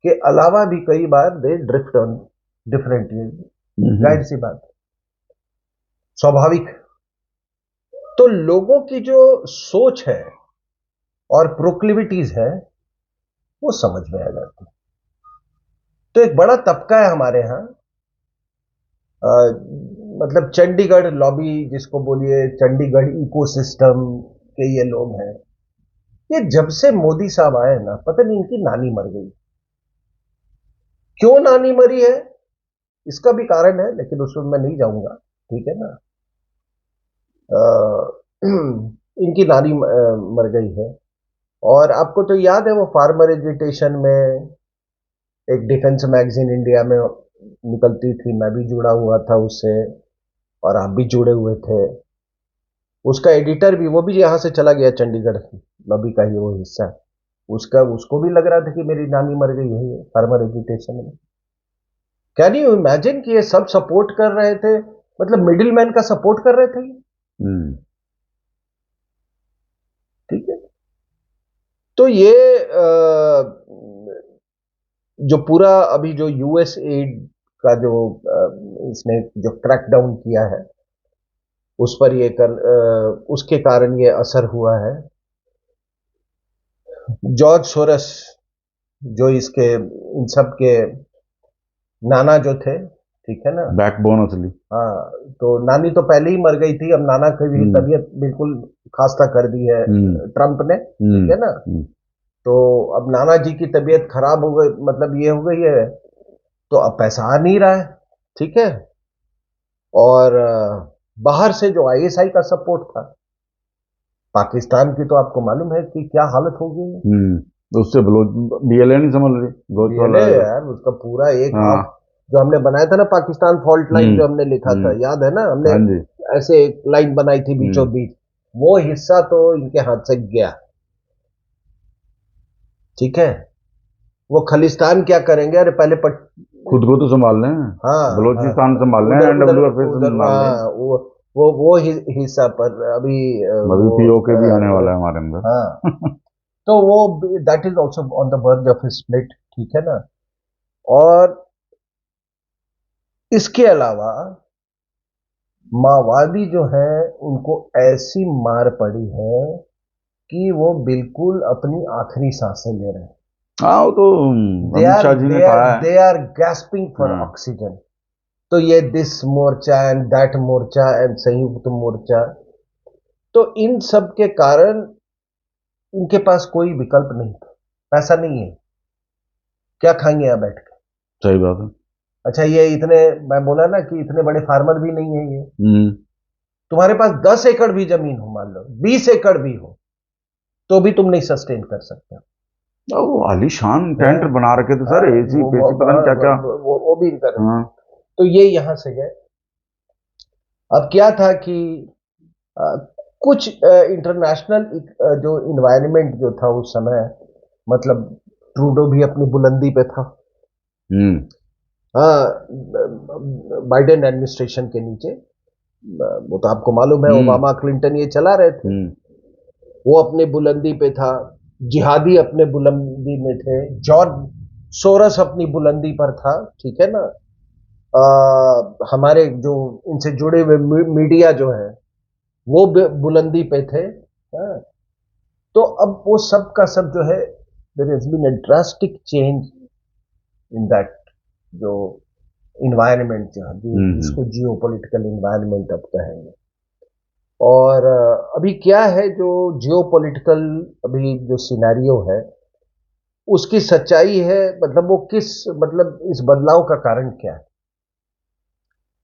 के अलावा भी कई बार दे ड्रिफ्ट ऑन डिफरेंट, जाहिर सी बात, स्वाभाविक। तो लोगों की जो सोच है और प्रोक्लिविटीज है वो समझ में आ जाती है। तो एक बड़ा तबका है हमारे यहाँ, मतलब चंडीगढ़ लॉबी जिसको बोलिए, चंडीगढ़ इकोसिस्टम के ये लोग हैं। ये जब से मोदी साहब आए ना, पता नहीं इनकी नानी मर गई। क्यों नानी मरी है इसका भी कारण है, लेकिन उसमें मैं नहीं जाऊंगा, ठीक है ना। इनकी नानी मर गई है। और आपको तो याद है वो फार्मर एजिटेशन में एक डिफेंस मैगजीन इंडिया में निकलती थी, मैं भी जुड़ा हुआ था उससे और आप भी जुड़े हुए थे। उसका एडिटर भी, वो भी यहां से चला गया, चंडीगढ़ लॉबी का ही वो हिस्सा। उसका उसको भी लग रहा था कि मेरी नानी मर गई है फार्मर एजुटेशन में। कैन यू इमेजिन कि ये सब सपोर्ट कर रहे थे, मतलब मिडिल मैन का सपोर्ट कर रहे थे, ठीक है। तो ये जो पूरा अभी जो यूएस एड का जो इसने जो क्रैकडाउन किया है उस पर ये उसके कारण ये असर हुआ है। जॉर्ज सोरस जो इसके इन सब के नाना जो थे, ठीक है ना, बैकबोन असली। हाँ, तो नानी तो पहले ही मर गई थी, अब नाना की भी तबीयत बिल्कुल खास्ता कर दी है ट्रंप ने, ठीक है ना। तो अब नाना जी की तबीयत खराब हो गई, मतलब ये हो गई है, तो अब पैसा आ नहीं रहा है, ठीक है। और बाहर से जो आईएसआई का सपोर्ट था पाकिस्तान की, तो आपको मालूम है कि क्या हालत हो गई है। उससे बीएलए नहीं समझ रही, बीएलए यार, उसका पूरा एक हाँ। हाफ जो हमने बनाया था ना, पाकिस्तान फॉल्ट लाइन जो हमने लिखा था, याद है ना, हमने हाँ जी। ऐसे एक लाइन बनाई थी बीचों बीच, वो हिस्सा तो इनके हाथ से गया, ठीक है। वो खलिस्तान क्या करेंगे, अरे पहले खुद को तो संभाल लें, हाँ, बलूचिस्तान संभाल लें, उधर उधर एनडब्ल्यूएफ उधर संभाल लें। हाँ, वो हिस्सा पर अभी अभी वो पीओके भी आने वाला है हमारे अंदर। हाँ, तो वो that is also on the verge of split, ठीक है ना। और इसके अलावा माओवादी जो है उनको ऐसी मार पड़ी है कि वो बिल्कुल अपनी आखिरी सांसें ले रहे हैं। हाँ, वो तो अमित शाह जी ने कहा है। They are gasping for oxygen. तो ये दिस मोर्चा एंड दैट मोर्चा एंड संयुक्त मोर्चा, तो इन सब के कारण इनके पास कोई विकल्प नहीं था, पैसा नहीं है, क्या खाएंगे यहां बैठ के। सही बात है। अच्छा, ये इतने, मैं बोला ना कि इतने बड़े फार्मर भी नहीं है ये। तुम्हारे पास 10 एकड़ भी जमीन हो, मान लो 20 एकड़ भी हो, तो भी तुम नहीं सस्टेन कर सकते। वो आलीशान टेंट बना रखे थे सर, एसी पेसी पता नहीं क्या क्या, वो भी कर। हाँ। तो ये यहां से गए। अब क्या था कि आ, कुछ इंटरनेशनल जो इन्वायरमेंट जो था उस समय, मतलब ट्रूडो भी अपनी बुलंदी पे था, हाँ, बाइडेन एडमिनिस्ट्रेशन के नीचे, वो तो आपको मालूम है, ओबामा क्लिंटन ये चला रहे थे, वो अपनी बुलंदी पे था, जिहादी अपने बुलंदी में थे, जॉर्ज सोरस अपनी बुलंदी पर था, ठीक है ना। हमारे जो इनसे जुड़े हुए मीडिया जो है वो बुलंदी पे थे, हाँ? तो अब वो सब का सब जो है, there has been a drastic change in that जो इन्वायरमेंट जो है, जिसको जियो पॉलिटिकल इन्वायरमेंट अब कहेंगे। और अभी क्या है जो जियो पॉलिटिकल अभी जो सिनेरियो है उसकी सच्चाई है, मतलब वो किस, मतलब इस बदलाव का कारण क्या है।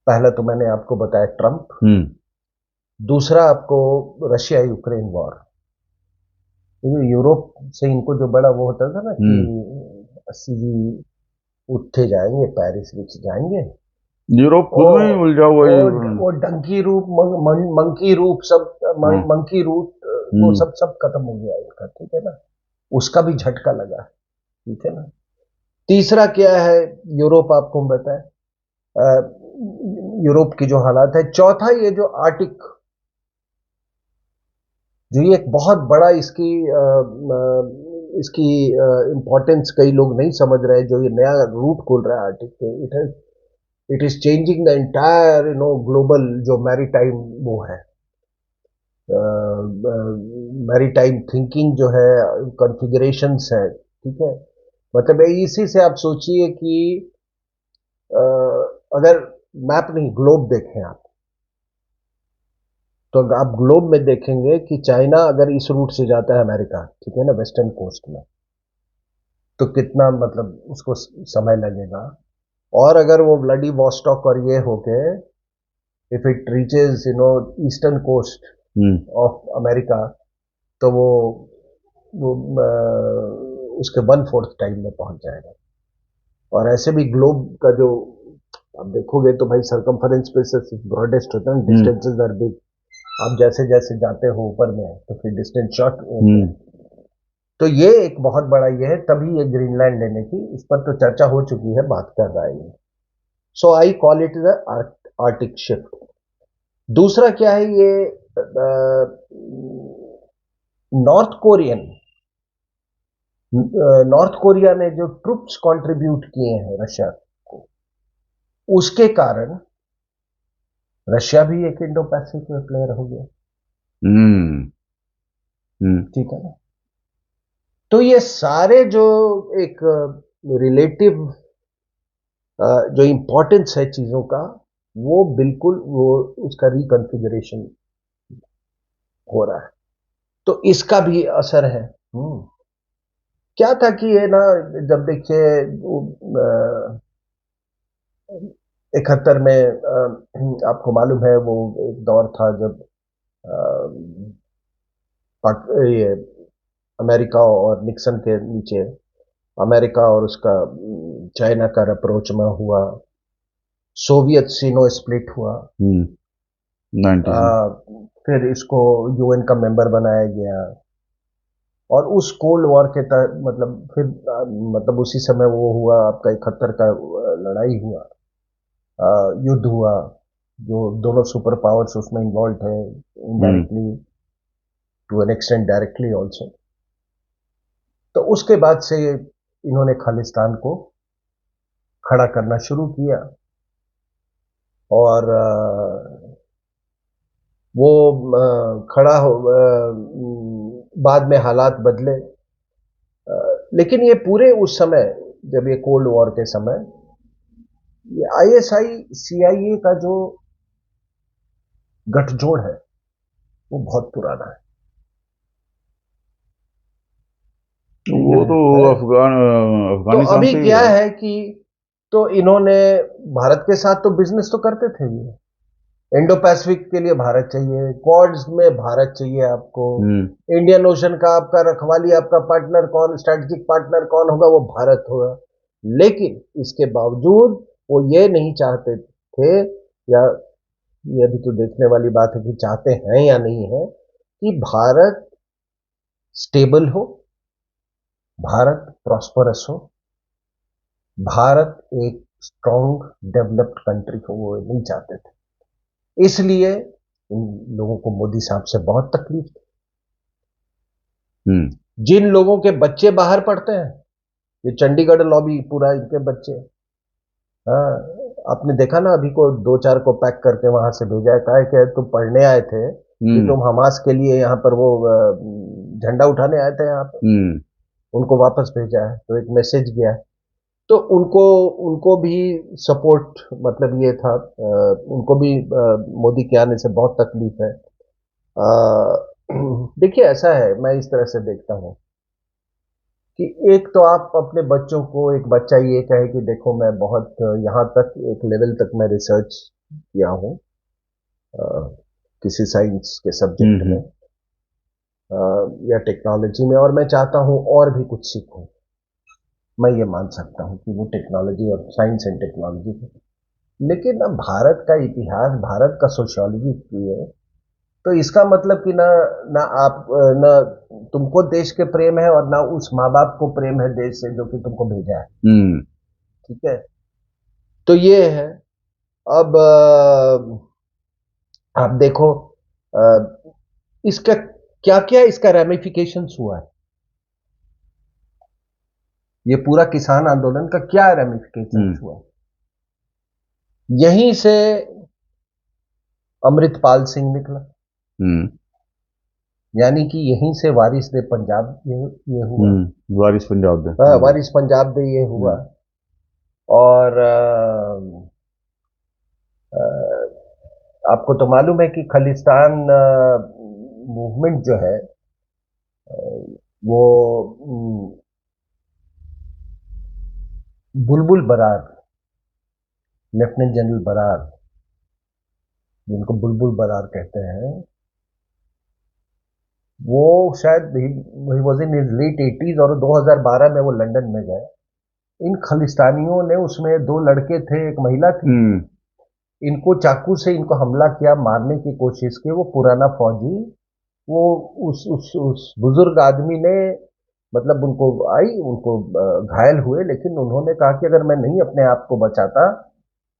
पहला तो मैंने आपको बताया ट्रंप, दूसरा आपको रशिया यूक्रेन वॉर। यूरोप से इनको जो बड़ा वो होता था ना कि 80 उठे जाएंगे, पेरिस विच जाएंगे, यूरोप खुद में ही वो उलझा हुआ है। वो डंकी रूप, मंकी रूप, सब हाँ। मंकी रूप, वो हम्म। सब खत्म हो गया इनका, ठीक है ना। उसका भी झटका लगा है, ठीक है ना। तीसरा क्या है, यूरोप आपको बताए, यूरोप की जो हालात है। चौथा, ये जो आर्टिक, जो ये एक बहुत बड़ा इसकी इसकी इंपॉर्टेंस कई लोग नहीं समझ रहे, जो ये नया रूट खोल रहा है आर्टिक के, it is changing the entire global जो मैरीटाइम वो है, मैरीटाइम थिंकिंग जो है, कॉन्फ़िगरेशंस है, ठीक है। मतलब इसी से आप सोचिए कि अ, अगर मैप नहीं, ग्लोब देखें आप, तो अगर आप ग्लोब में देखेंगे कि चाइना अगर इस रूट से जाता है अमेरिका, ठीक है ना, वेस्टर्न कोस्ट में, तो कितना मतलब उसको समय लगेगा। और अगर वो ब्लडी वॉस्टॉक और ये होके, if it reaches eastern coast hmm. Of America, तो वो उसके 1/4 टाइम में पहुंच जाएगा। और ऐसे भी ग्लोब का जो आप देखोगे तो भाई सरकमफरेंस पे से ब्रॉडेस्ट होता है, हम्म। Distances are big. आप जैसे जैसे जाते हो ऊपर में तो फिर डिस्टेंस शॉर्ट होते हैं। हम्म। तो ये एक बहुत बड़ा ये है, तभी ये ग्रीनलैंड लेने की इस पर तो चर्चा हो चुकी है, बात कर रहा है ये। So I call it the arctic shift. दूसरा क्या है, ये नॉर्थ कोरियन नॉर्थ कोरिया ने जो ट्रुप्स कंट्रीब्यूट किए हैं रशिया को, उसके कारण रशिया भी एक इंडो पैसिफिक में प्लेयर हो गया, हम्म। हम्म। ठीक है ना। तो ये सारे जो एक रिलेटिव जो इंपॉर्टेंस है चीजों का, वो बिल्कुल वो उसका रिकॉन्फ़िगरेशन हो रहा है, तो इसका भी असर है। क्या था कि ये ना, जब देखिए 71 में आपको मालूम है वो एक दौर था जब ये अमेरिका और निक्सन के नीचे, अमेरिका और उसका चाइना का अप्रोच में हुआ, सोवियत सीनो स्प्लिट हुआ, हम्म। 90 फिर इसको यूएन का मेंबर बनाया गया, और उस कोल्ड वॉर के तहत मतलब फिर मतलब उसी समय वो हुआ आपका 71 का लड़ाई हुआ, युद्ध हुआ, जो दोनों सुपर पावर्स उसमें इन्वॉल्व थे, hmm. Indirectly, to an extent directly also. तो उसके बाद से इन्होंने खालिस्तान को खड़ा करना शुरू किया, और वो खड़ा हो, बाद में हालात बदले, लेकिन ये पूरे उस समय, जब ये कोल्ड वॉर के समय, ये आईएसआई सीआईए का जो गठजोड़ है वो बहुत पुराना वो तो है। तो अफगानिस्तान अभी से ही क्या है। है कि, तो इन्होंने भारत के साथ तो बिजनेस तो करते थे ये, इंडो पैसिफिक के लिए भारत चाहिए, क्वाड्स में भारत चाहिए आपको, हम्म। इंडियन ओशन का आपका रखवाली, आपका पार्टनर कौन, स्ट्रेटेजिक पार्टनर कौन होगा, वो भारत होगा। लेकिन इसके बावजूद वो ये नहीं चाहते थे, या ये भी तो देखने वाली बात है कि चाहते हैं या नहीं है, कि भारत स्टेबल हो, भारत प्रॉस्परस हो, भारत एक स्ट्रांग डेवलप्ड कंट्री हो, वो नहीं चाहते थे। इसलिए इन लोगों को मोदी साहब से बहुत तकलीफ थी। हम्म। जिन लोगों के बच्चे बाहर पढ़ते हैं, ये चंडीगढ़ लॉबी पूरा इनके बच्चे, हाँ, आपने देखा ना, अभी को दो चार को पैक करके वहां से भेजा है, कहा है कि तुम पढ़ने आए थे कि हम्म। तुम हमास के लिए यहाँ पर वो झंडा उठाने आए थे यहाँ पर, हम्म। उनको वापस भेजा है, तो एक मैसेज गया है। तो उनको उनको भी सपोर्ट, मतलब ये था, उनको भी मोदी के आने से बहुत तकलीफ है। देखिए ऐसा है, मैं इस तरह से देखता हूँ कि एक तो आप अपने बच्चों को, एक बच्चा ये कहे कि देखो मैं बहुत यहाँ तक एक लेवल तक मैं रिसर्च किया हूँ किसी साइंस के सब्जेक्ट में, हम्म। या टेक्नोलॉजी में, और मैं चाहता हूँ और भी कुछ सीखूं, मैं ये मान सकता हूँ कि वो टेक्नोलॉजी और साइंस एंड टेक्नोलॉजी है। लेकिन अब भारत का इतिहास, भारत का सोशियोलॉजी की है, तो इसका मतलब कि ना ना आप ना तुमको देश के प्रेम है और ना उस माँ बाप को प्रेम है देश से जो कि तुमको भेजा है। हम्म। ठीक है, तो ये है। अब आप देखो अ, इसका क्या क्या इसका रेमिफिकेशंस हुआ है, ये पूरा किसान आंदोलन का क्या रेमिफिकेशंस हुआ है। यहीं से अमृतपाल सिंह निकला, हम्म। यानी कि यहीं से वारिस दे पंजाब ये हुआ। वारिस पंजाब दे, हाँ, हाँ जी। वारिस पंजाब दे ये हुआ। हम्म। और आपको तो मालूम है कि खालिस्तान मूवमेंट जो है वो बुलबुल बरार, लेफ्टिनेंट जनरल बरार, जिनको बुलबुल बरार कहते हैं, वो शायद ही was in his late 80s और 2012 में वो लंदन में गए। इन खालिस्तानियों ने, उसमें दो लड़के थे, एक महिला थी, हम्म। इनको चाकू से इनको हमला किया, मारने की कोशिश की। वो पुराना फौजी, वो उस बुजुर्ग आदमी ने, मतलब उनको आई, उनको घायल हुए, लेकिन उन्होंने कहा कि अगर मैं नहीं अपने आप को बचाता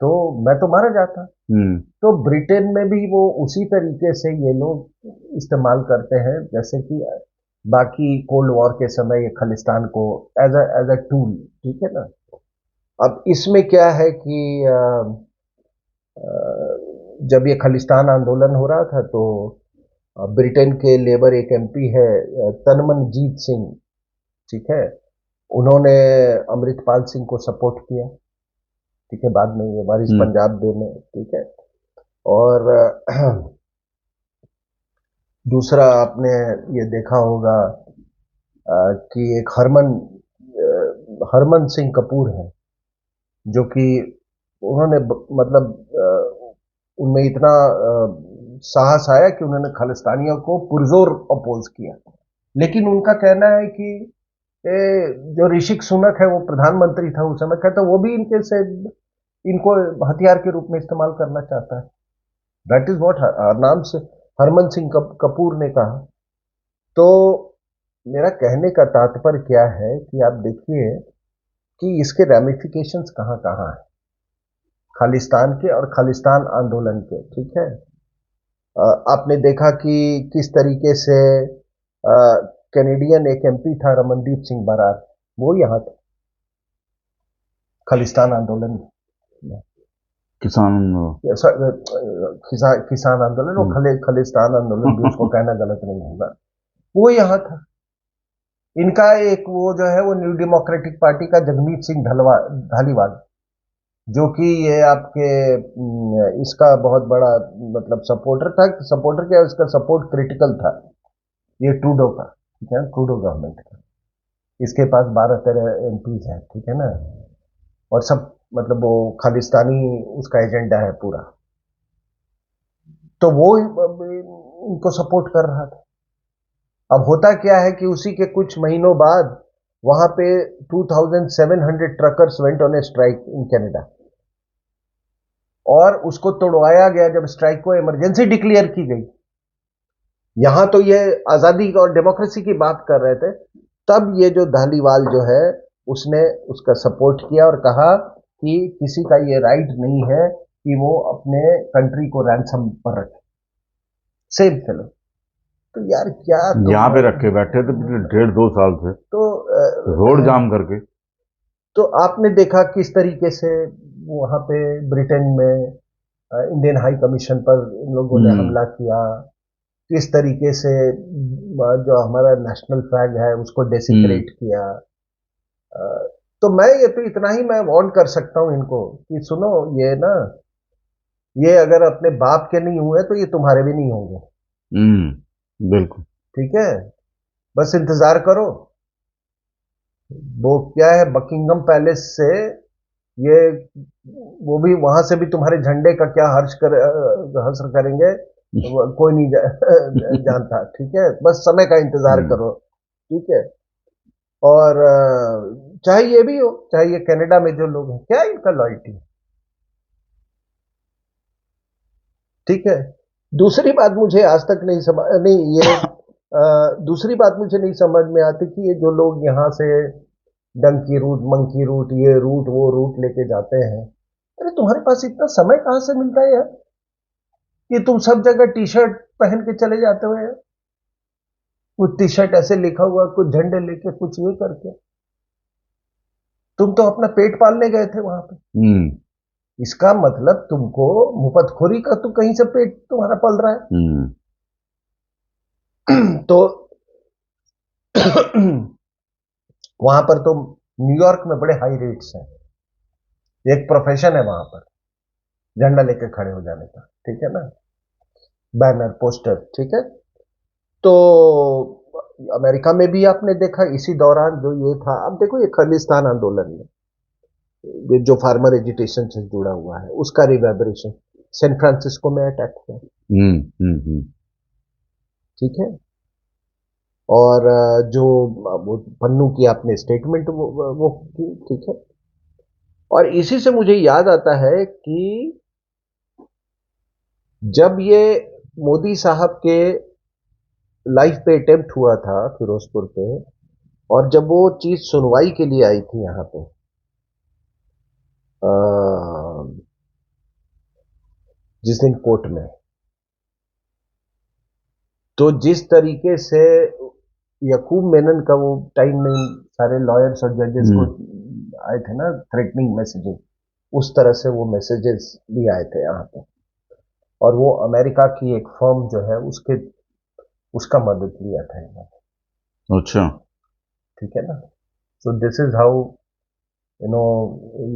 तो मैं तो मारा जाता। हम्म। तो ब्रिटेन में भी वो उसी तरीके से ये लोग इस्तेमाल करते हैं, जैसे कि बाकी कोल्ड वॉर के समय ये खालिस्तान को एज अ टूल। ठीक है ना। अब इसमें क्या है कि जब ये खालिस्तान आंदोलन हो रहा था तो ब्रिटेन के लेबर एक एमपी है, तनमनजीत सिंह, ठीक है, उन्होंने अमृतपाल सिंह को सपोर्ट किया। ठीक है, बाद में ये वारिस हम्म। पंजाब दे में। ठीक है। और दूसरा आपने ये देखा होगा कि एक हरमन सिंह कपूर है, जो कि उन्होंने मतलब उनमें इतना साहस आया कि उन्होंने खालिस्तानियों को पुरजोर अपोज किया। लेकिन उनका कहना है कि जो ऋषि सुनक है वो प्रधानमंत्री था उस समय, कहता वो भी इनके से इनको हथियार के रूप में इस्तेमाल करना चाहता है। दैट इज वॉट नाम से हरमन सिंह कपूर ने कहा। तो मेरा कहने का तात्पर्य क्या है कि आप देखिए कि इसके रेमिफिकेशंस कहाँ कहाँ है, खालिस्तान के और खालिस्तान आंदोलन के। ठीक है। आपने देखा कि किस तरीके से कैनेडियन एक एमपी था रमनदीप सिंह बरार, वो यहाँ था खालिस्तान आंदोलन में। किसान। किसान आंदोलन और खालिस्तान आंदोलन भी उसको कहना गलत नहीं होगा, वो यहाँ था। इनका एक वो जो है वो न्यू डेमोक्रेटिक पार्टी का जगमीत सिंह धालीवाल, जो कि ये आपके इसका बहुत बड़ा मतलब सपोर्टर था। सपोर्टर क्या, उसका सपोर्ट क्रिटिकल था ये ट्रूडो का। ठीक है, ट्रूडो गवर्नमेंट का। इसके पास 12-13 एमपीज हैं। ठीक है ना। और सब मतलब वो खालिस्तानी उसका एजेंडा है पूरा। तो वो इनको सपोर्ट कर रहा था। अब होता क्या है कि उसी के कुछ महीनों बाद वहां पे 2700 truckers went on A strike in Canada, और उसको तोड़वाया गया जब स्ट्राइक को इमरजेंसी डिक्लेयर की गई। यहां तो ये आजादी और डेमोक्रेसी की बात कर रहे थे, तब ये जो धालीवाल जो है उसने उसका सपोर्ट किया और कहा कि किसी का ये राइट नहीं है कि वो अपने कंट्री को रैंसम पर रखे। Same fellow. तो यार क्या तुम यहाँ पे रखे बैठे थे पिछले 1.5-2 साल से, तो रोड जाम करके। तो आपने देखा किस तरीके से वहां पे ब्रिटेन में इंडियन हाई कमीशन पर इन लोगों ने हम्म। हमला किया, किस तरीके से जो हमारा नेशनल फ्लैग है उसको हम्म। डेसिक्रेट किया। अ, तो मैं ये तो इतना ही मैं वार्न कर सकता हूं इनको कि सुनो, ये ना, ये अगर अपने बाप के नहीं हुए तो ये तुम्हारे भी नहीं होंगे। बिल्कुल। ठीक है, बस इंतजार करो। वो क्या है, बकिंगम पैलेस से ये, वो भी वहां से भी तुम्हारे झंडे का क्या हर्ष करेंगे, कोई नहीं जानता। ठीक है, बस समय का इंतजार हम्म। करो। ठीक है। और चाहे ये भी हो, चाहे ये कनाडा में जो लोग हैं, क्या इनका लॉयल्टी है? ठीक है। दूसरी बात मुझे आज तक नहीं समझ नहीं ये दूसरी बात मुझे नहीं समझ में आती कि ये जो लोग यहाँ से डंकी रूट, मंकी रूट, ये रूट वो रूट लेके जाते हैं, अरे तुम्हारे पास इतना समय कहाँ से मिलता है यार कि तुम सब जगह टी शर्ट पहन के चले जाते हो यार? कुछ टी शर्ट ऐसे लिखा हुआ, कुछ झंडे लेके, कुछ ये करके। तुम तो अपना पेट पालने गए थे वहां पे। हम्म इसका मतलब तुमको मुफतखोरी का तो कहीं से पेट तुम्हारा पल रहा हम्म है। तो वहां पर तो न्यूयॉर्क में बड़े हाई रेट्स हैं। एक प्रोफेशन है वहां पर झंडा लेके खड़े हो जाने का, ठीक है ना, बैनर पोस्टर, ठीक है। तो अमेरिका में भी आपने देखा इसी दौरान जो ये था, अब देखो ये खालिस्तान आंदोलन में ये जो फार्मर एजिटेशन से जुड़ा हुआ है उसका रिवेबरेशन सैन फ्रांसिस्को में अटैक हुआ, हम्म। ठीक है। और जो वो पन्नू की आपने स्टेटमेंट वो की, ठीक है। और इसी से मुझे याद आता है कि जब ये मोदी साहब के लाइफ पे अटेम्प्ट हुआ था फिरोजपुर पे, और जब वो चीज सुनवाई के लिए आई थी यहाँ पे अ, जिस दिन कोर्ट में, तो जिस तरीके से यकूब मेनन का वो टाइम में सारे लॉयर्स और जजेस को आए थे ना थ्रेटनिंग मैसेजेस, उस तरह से वो मैसेजेस भी आए थे यहाँ पे। और वो अमेरिका की एक फर्म जो है उसके उसका मदद लिया था इन्होंने, अच्छा। ठीक है ना। So this is how you know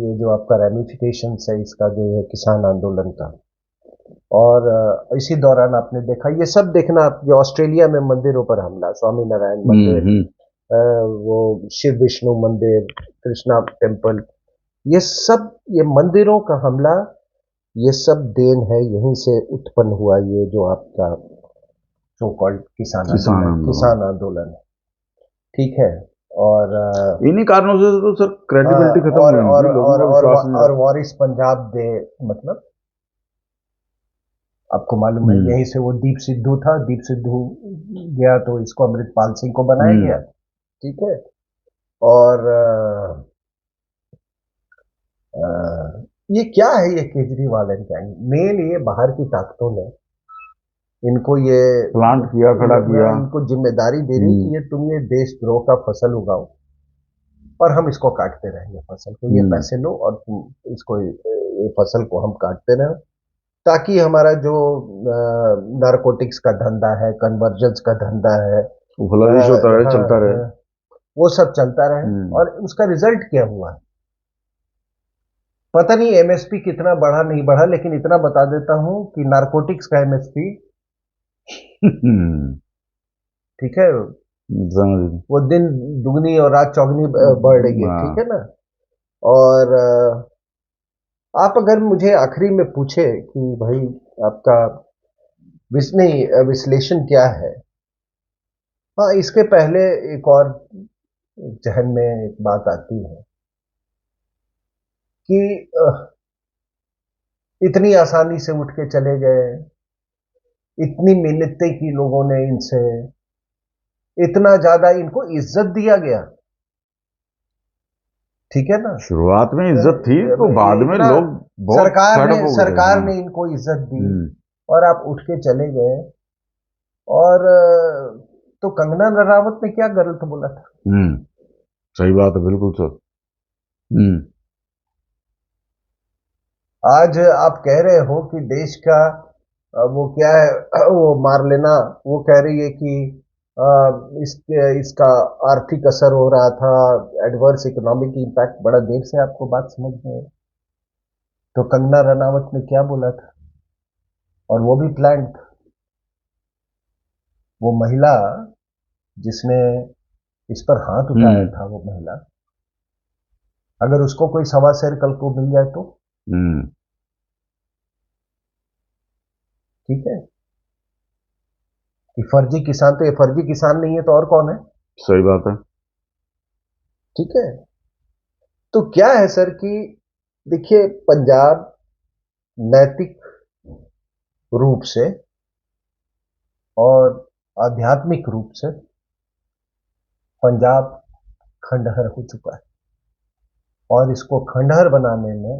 ये जो आपका रेमिफिकेशन है इसका जो है किसान आंदोलन का। और इसी दौरान आपने देखा ये सब देखना, जो ऑस्ट्रेलिया में मंदिरों पर हमला, स्वामी नारायण मंदिर, हम्म वो शिव विष्णु मंदिर, कृष्णा टेम्पल, ये सब, ये मंदिरों का हमला, ये सब देन है, यहीं से उत्पन्न हुआ ये जो आपका सो कॉल्ड किसान आंदोलन। किसान आंदोलन है, ठीक है। और इन्हीं कारणों से तो सर क्रेडिबिलिटी खत्म और हुई और इनकी, लोगों और का और विश्वास नहीं और रहा। वॉरिस पंजाब दे, मतलब आपको मालूम है हम्म यहीं से वो दीप सिद्धू था, दीप सिद्धू गया तो इसको अमृतपाल सिंह को बनाया हम्म गया, ठीक है। और अ, ये क्या है ये केजरीवाल एंड गैंग, मेन ये बाहर की ताकतों ने इनको प्लांट किया, खड़ा किया। इनको जिम्मेदारी दे रही हम्म कि ये तुम ये देशद्रोह का फसल उगाओ और हम इसको काटते रहेंगे फसल को, ये हम्म पैसे लो और तुम इसको ये फसल को हम काटते रहे, ताकि हमारा जो नारकोटिक्स का धंधा है, कन्वर्जेंस का धंधा है, वो फ्लरिश होता रहे, हाँ चलता रहे। हाँ, वो सब चलता रहे। हम्म और उसका रिजल्ट क्या हुआ, पता नहीं एमएसपी कितना बढ़ा नहीं बढ़ा, लेकिन इतना बता देता हूं कि नारकोटिक्स का एमएसपी, हम्म, ठीक है, समझ वो दिन दुगनी और रात चौगनी बढ़ रही है, ठीक हाँ। है ना। और आप अगर मुझे आखिरी में पूछे कि भाई आपका नहीं विश्लेषण क्या है, हाँ इसके पहले एक और जहन में एक बात आती है कि इतनी आसानी से उठ के चले गए, इतनी मिन्नतें की लोगों ने इनसे, इतना ज्यादा इनको इज्जत दिया गया, ठीक है ना। शुरुआत में इज्जत थी, तो बाद में इतना लोग बहुत फेड अप हो गए थे। हाँ। सरकार ने इनको इज्जत दी हम्म और आप उठ के चले गए। और तो कंगना रनावत ने क्या गलत बोला था? हम्म सही बात है, बिल्कुल सर। हम्म आज आप कह रहे हो कि देश का वो क्या है वो मार लेना, वो कह रही है कि अ, इसका आर्थिक असर हो रहा था, एडवर्स इकोनॉमिक इम्पैक्ट, बड़ा देर से आपको बात समझ में है। तो कंगना रनावत ने क्या बोला था, और वो भी प्लान था। वो महिला जिसने इस पर हाथ उठाया हम्म था, वो महिला, अगर उसको कोई सवा शेर कल को मिल जाए तो, हम्म ठीक है, कि फर्जी किसान, तो ये फर्जी किसान नहीं है तो और कौन है? सही बात है। ठीक है। तो क्या है सर कि देखिए पंजाब नैतिक रूप से और आध्यात्मिक रूप से पंजाब खंडहर हो चुका है, और इसको खंडहर बनाने में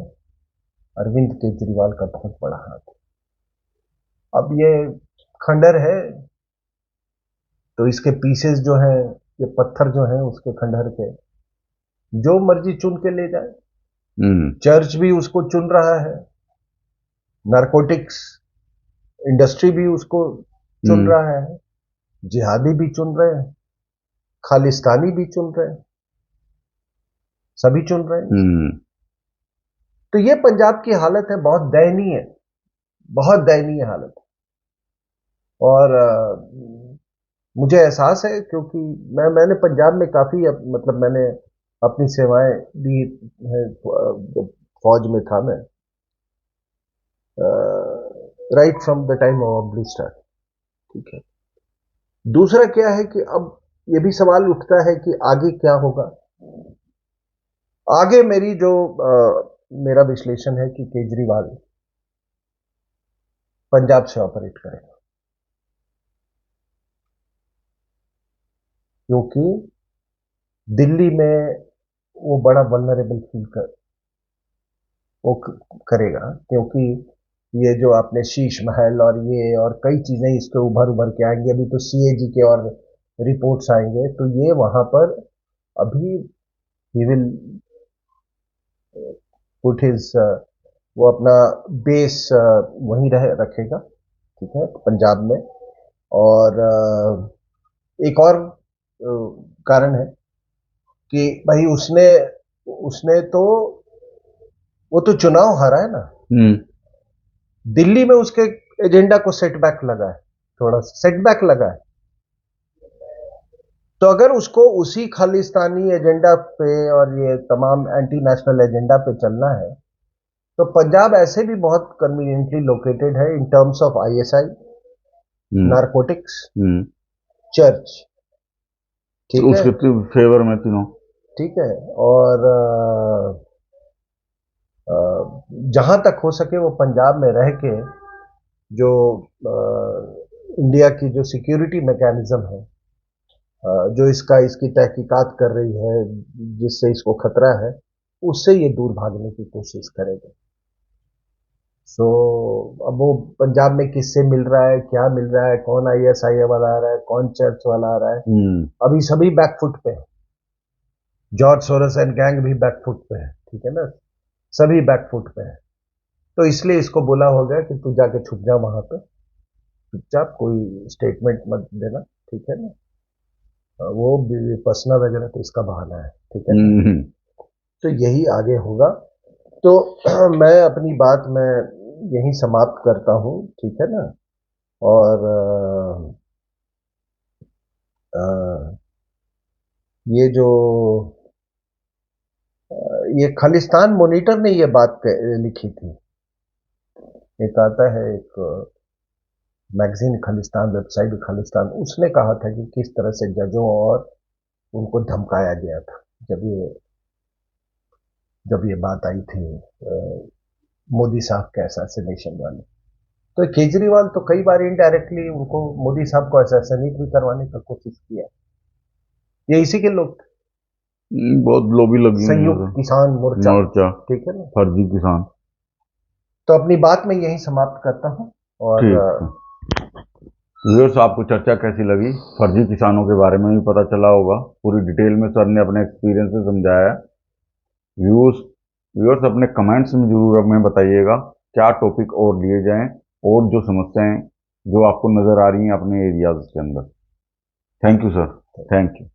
अरविंद केजरीवाल का बहुत बड़ा हाथ है। अब ये खंडहर है तो इसके पीसेस जो हैं, ये पत्थर जो हैं उसके खंडहर के, जो मर्जी चुन के ले जाए। चर्च भी उसको चुन रहा है, नारकोटिक्स इंडस्ट्री भी उसको चुन रहा है, जिहादी भी चुन रहे हैं, खालिस्तानी भी चुन रहे हैं, सभी चुन रहे हैं। तो ये पंजाब की हालत है, बहुत दयनीय, बहुत दयनीय हालत है। और मुझे एहसास है, क्योंकि मैंने पंजाब में काफी मतलब मैंने अपनी सेवाएं दी है, फौज में था मैं, right from the time of blue star. ठीक है। दूसरा क्या है कि अब ये भी सवाल उठता है कि आगे क्या होगा। आगे मेरी जो मेरा विश्लेषण है कि केजरीवाल पंजाब से ऑपरेट करेगा, क्योंकि दिल्ली में वो बड़ा वल्नरेबल फील करेगा, क्योंकि ये जो आपने शीश महल और ये और कई चीजें इसके उभर के आएंगी, अभी तो सीएजी के और रिपोर्ट्स आएंगे, तो ये वहां पर अभी ही विल पुट हिज वो अपना बेस वहीं रखेगा। ठीक है, पंजाब में। और एक और कारण है कि भाई उसने उसने तो वो तो चुनाव हारा है ना, दिल्ली में उसके एजेंडा को सेटबैक लगा है, थोड़ा सेटबैक लगा है। तो अगर उसको उसी खालिस्तानी एजेंडा पे और ये तमाम एंटी नेशनल एजेंडा पे चलना है, तो पंजाब ऐसे भी बहुत कन्वीनियंटली लोकेटेड है in terms of ISI, narcotics, church. ठीक है, उसके फेवर में तीनों। ठीक है। और जहां तक हो सके वो पंजाब में रह के जो इंडिया की जो सिक्योरिटी मैकेनिज्म है, जो इसकी तहकीकात कर रही है, जिससे इसको खतरा है, उससे ये दूर भागने की कोशिश करेगा। सो अब वो पंजाब में किससे मिल रहा है, क्या मिल रहा है, कौन आईएसआई वाला आ रहा है, कौन चर्च वाला आ रहा है, अभी सभी बैकफुट पे है। जॉर्ज सोरोस एंड गैंग भी बैकफुट पे है। ठीक है ना, सभी बैकफुट पे है। तो इसलिए इसको बोला होगा कि तू जाके छुप जा वहां पे, चुपचाप, कोई स्टेटमेंट मत देना। ठीक है ना, वो विपसना वगैरह तो इसका बहाना है। ठीक है ना, तो यही आगे होगा। तो मैं अपनी बात मैं यही समाप्त करता हूं। ठीक है ना, और ये जो ये खालिस्तान मॉनिटर ने ये बात लिखी थी, एक आता है एक मैगजीन खालिस्तान, वेबसाइट खालिस्तान, उसने कहा था कि किस तरह से जजों और उनको धमकाया गया था जब ये बात आई थी मोदी साहब के असैसिनेशन वाली। तो केजरीवाल तो कई बार इनडायरेक्टली उनको, मोदी साहब को असैसिनेट भी करवाने का कोशिश किया। ये इसी के लोग थे, बहुत लोभी लगी, संयुक्त किसान मोर्चा। ठीक है ना, फर्जी किसान। तो अपनी बात में यही समाप्त करता हूं। और व्यूअर्स, आपको चर्चा कैसी लगी? फर्जी किसानों के बारे में भी पता चला होगा, पूरी डिटेल में सर ने अपने एक्सपीरियंस से समझाया है। व्यूअर्स अपने कमेंट्स में जरूर हमें बताइएगा क्या टॉपिक और लिए जाएं, और जो समस्याएं जो आपको नजर आ रही हैं अपने एरियाज के अंदर। Thank you sir, thank you.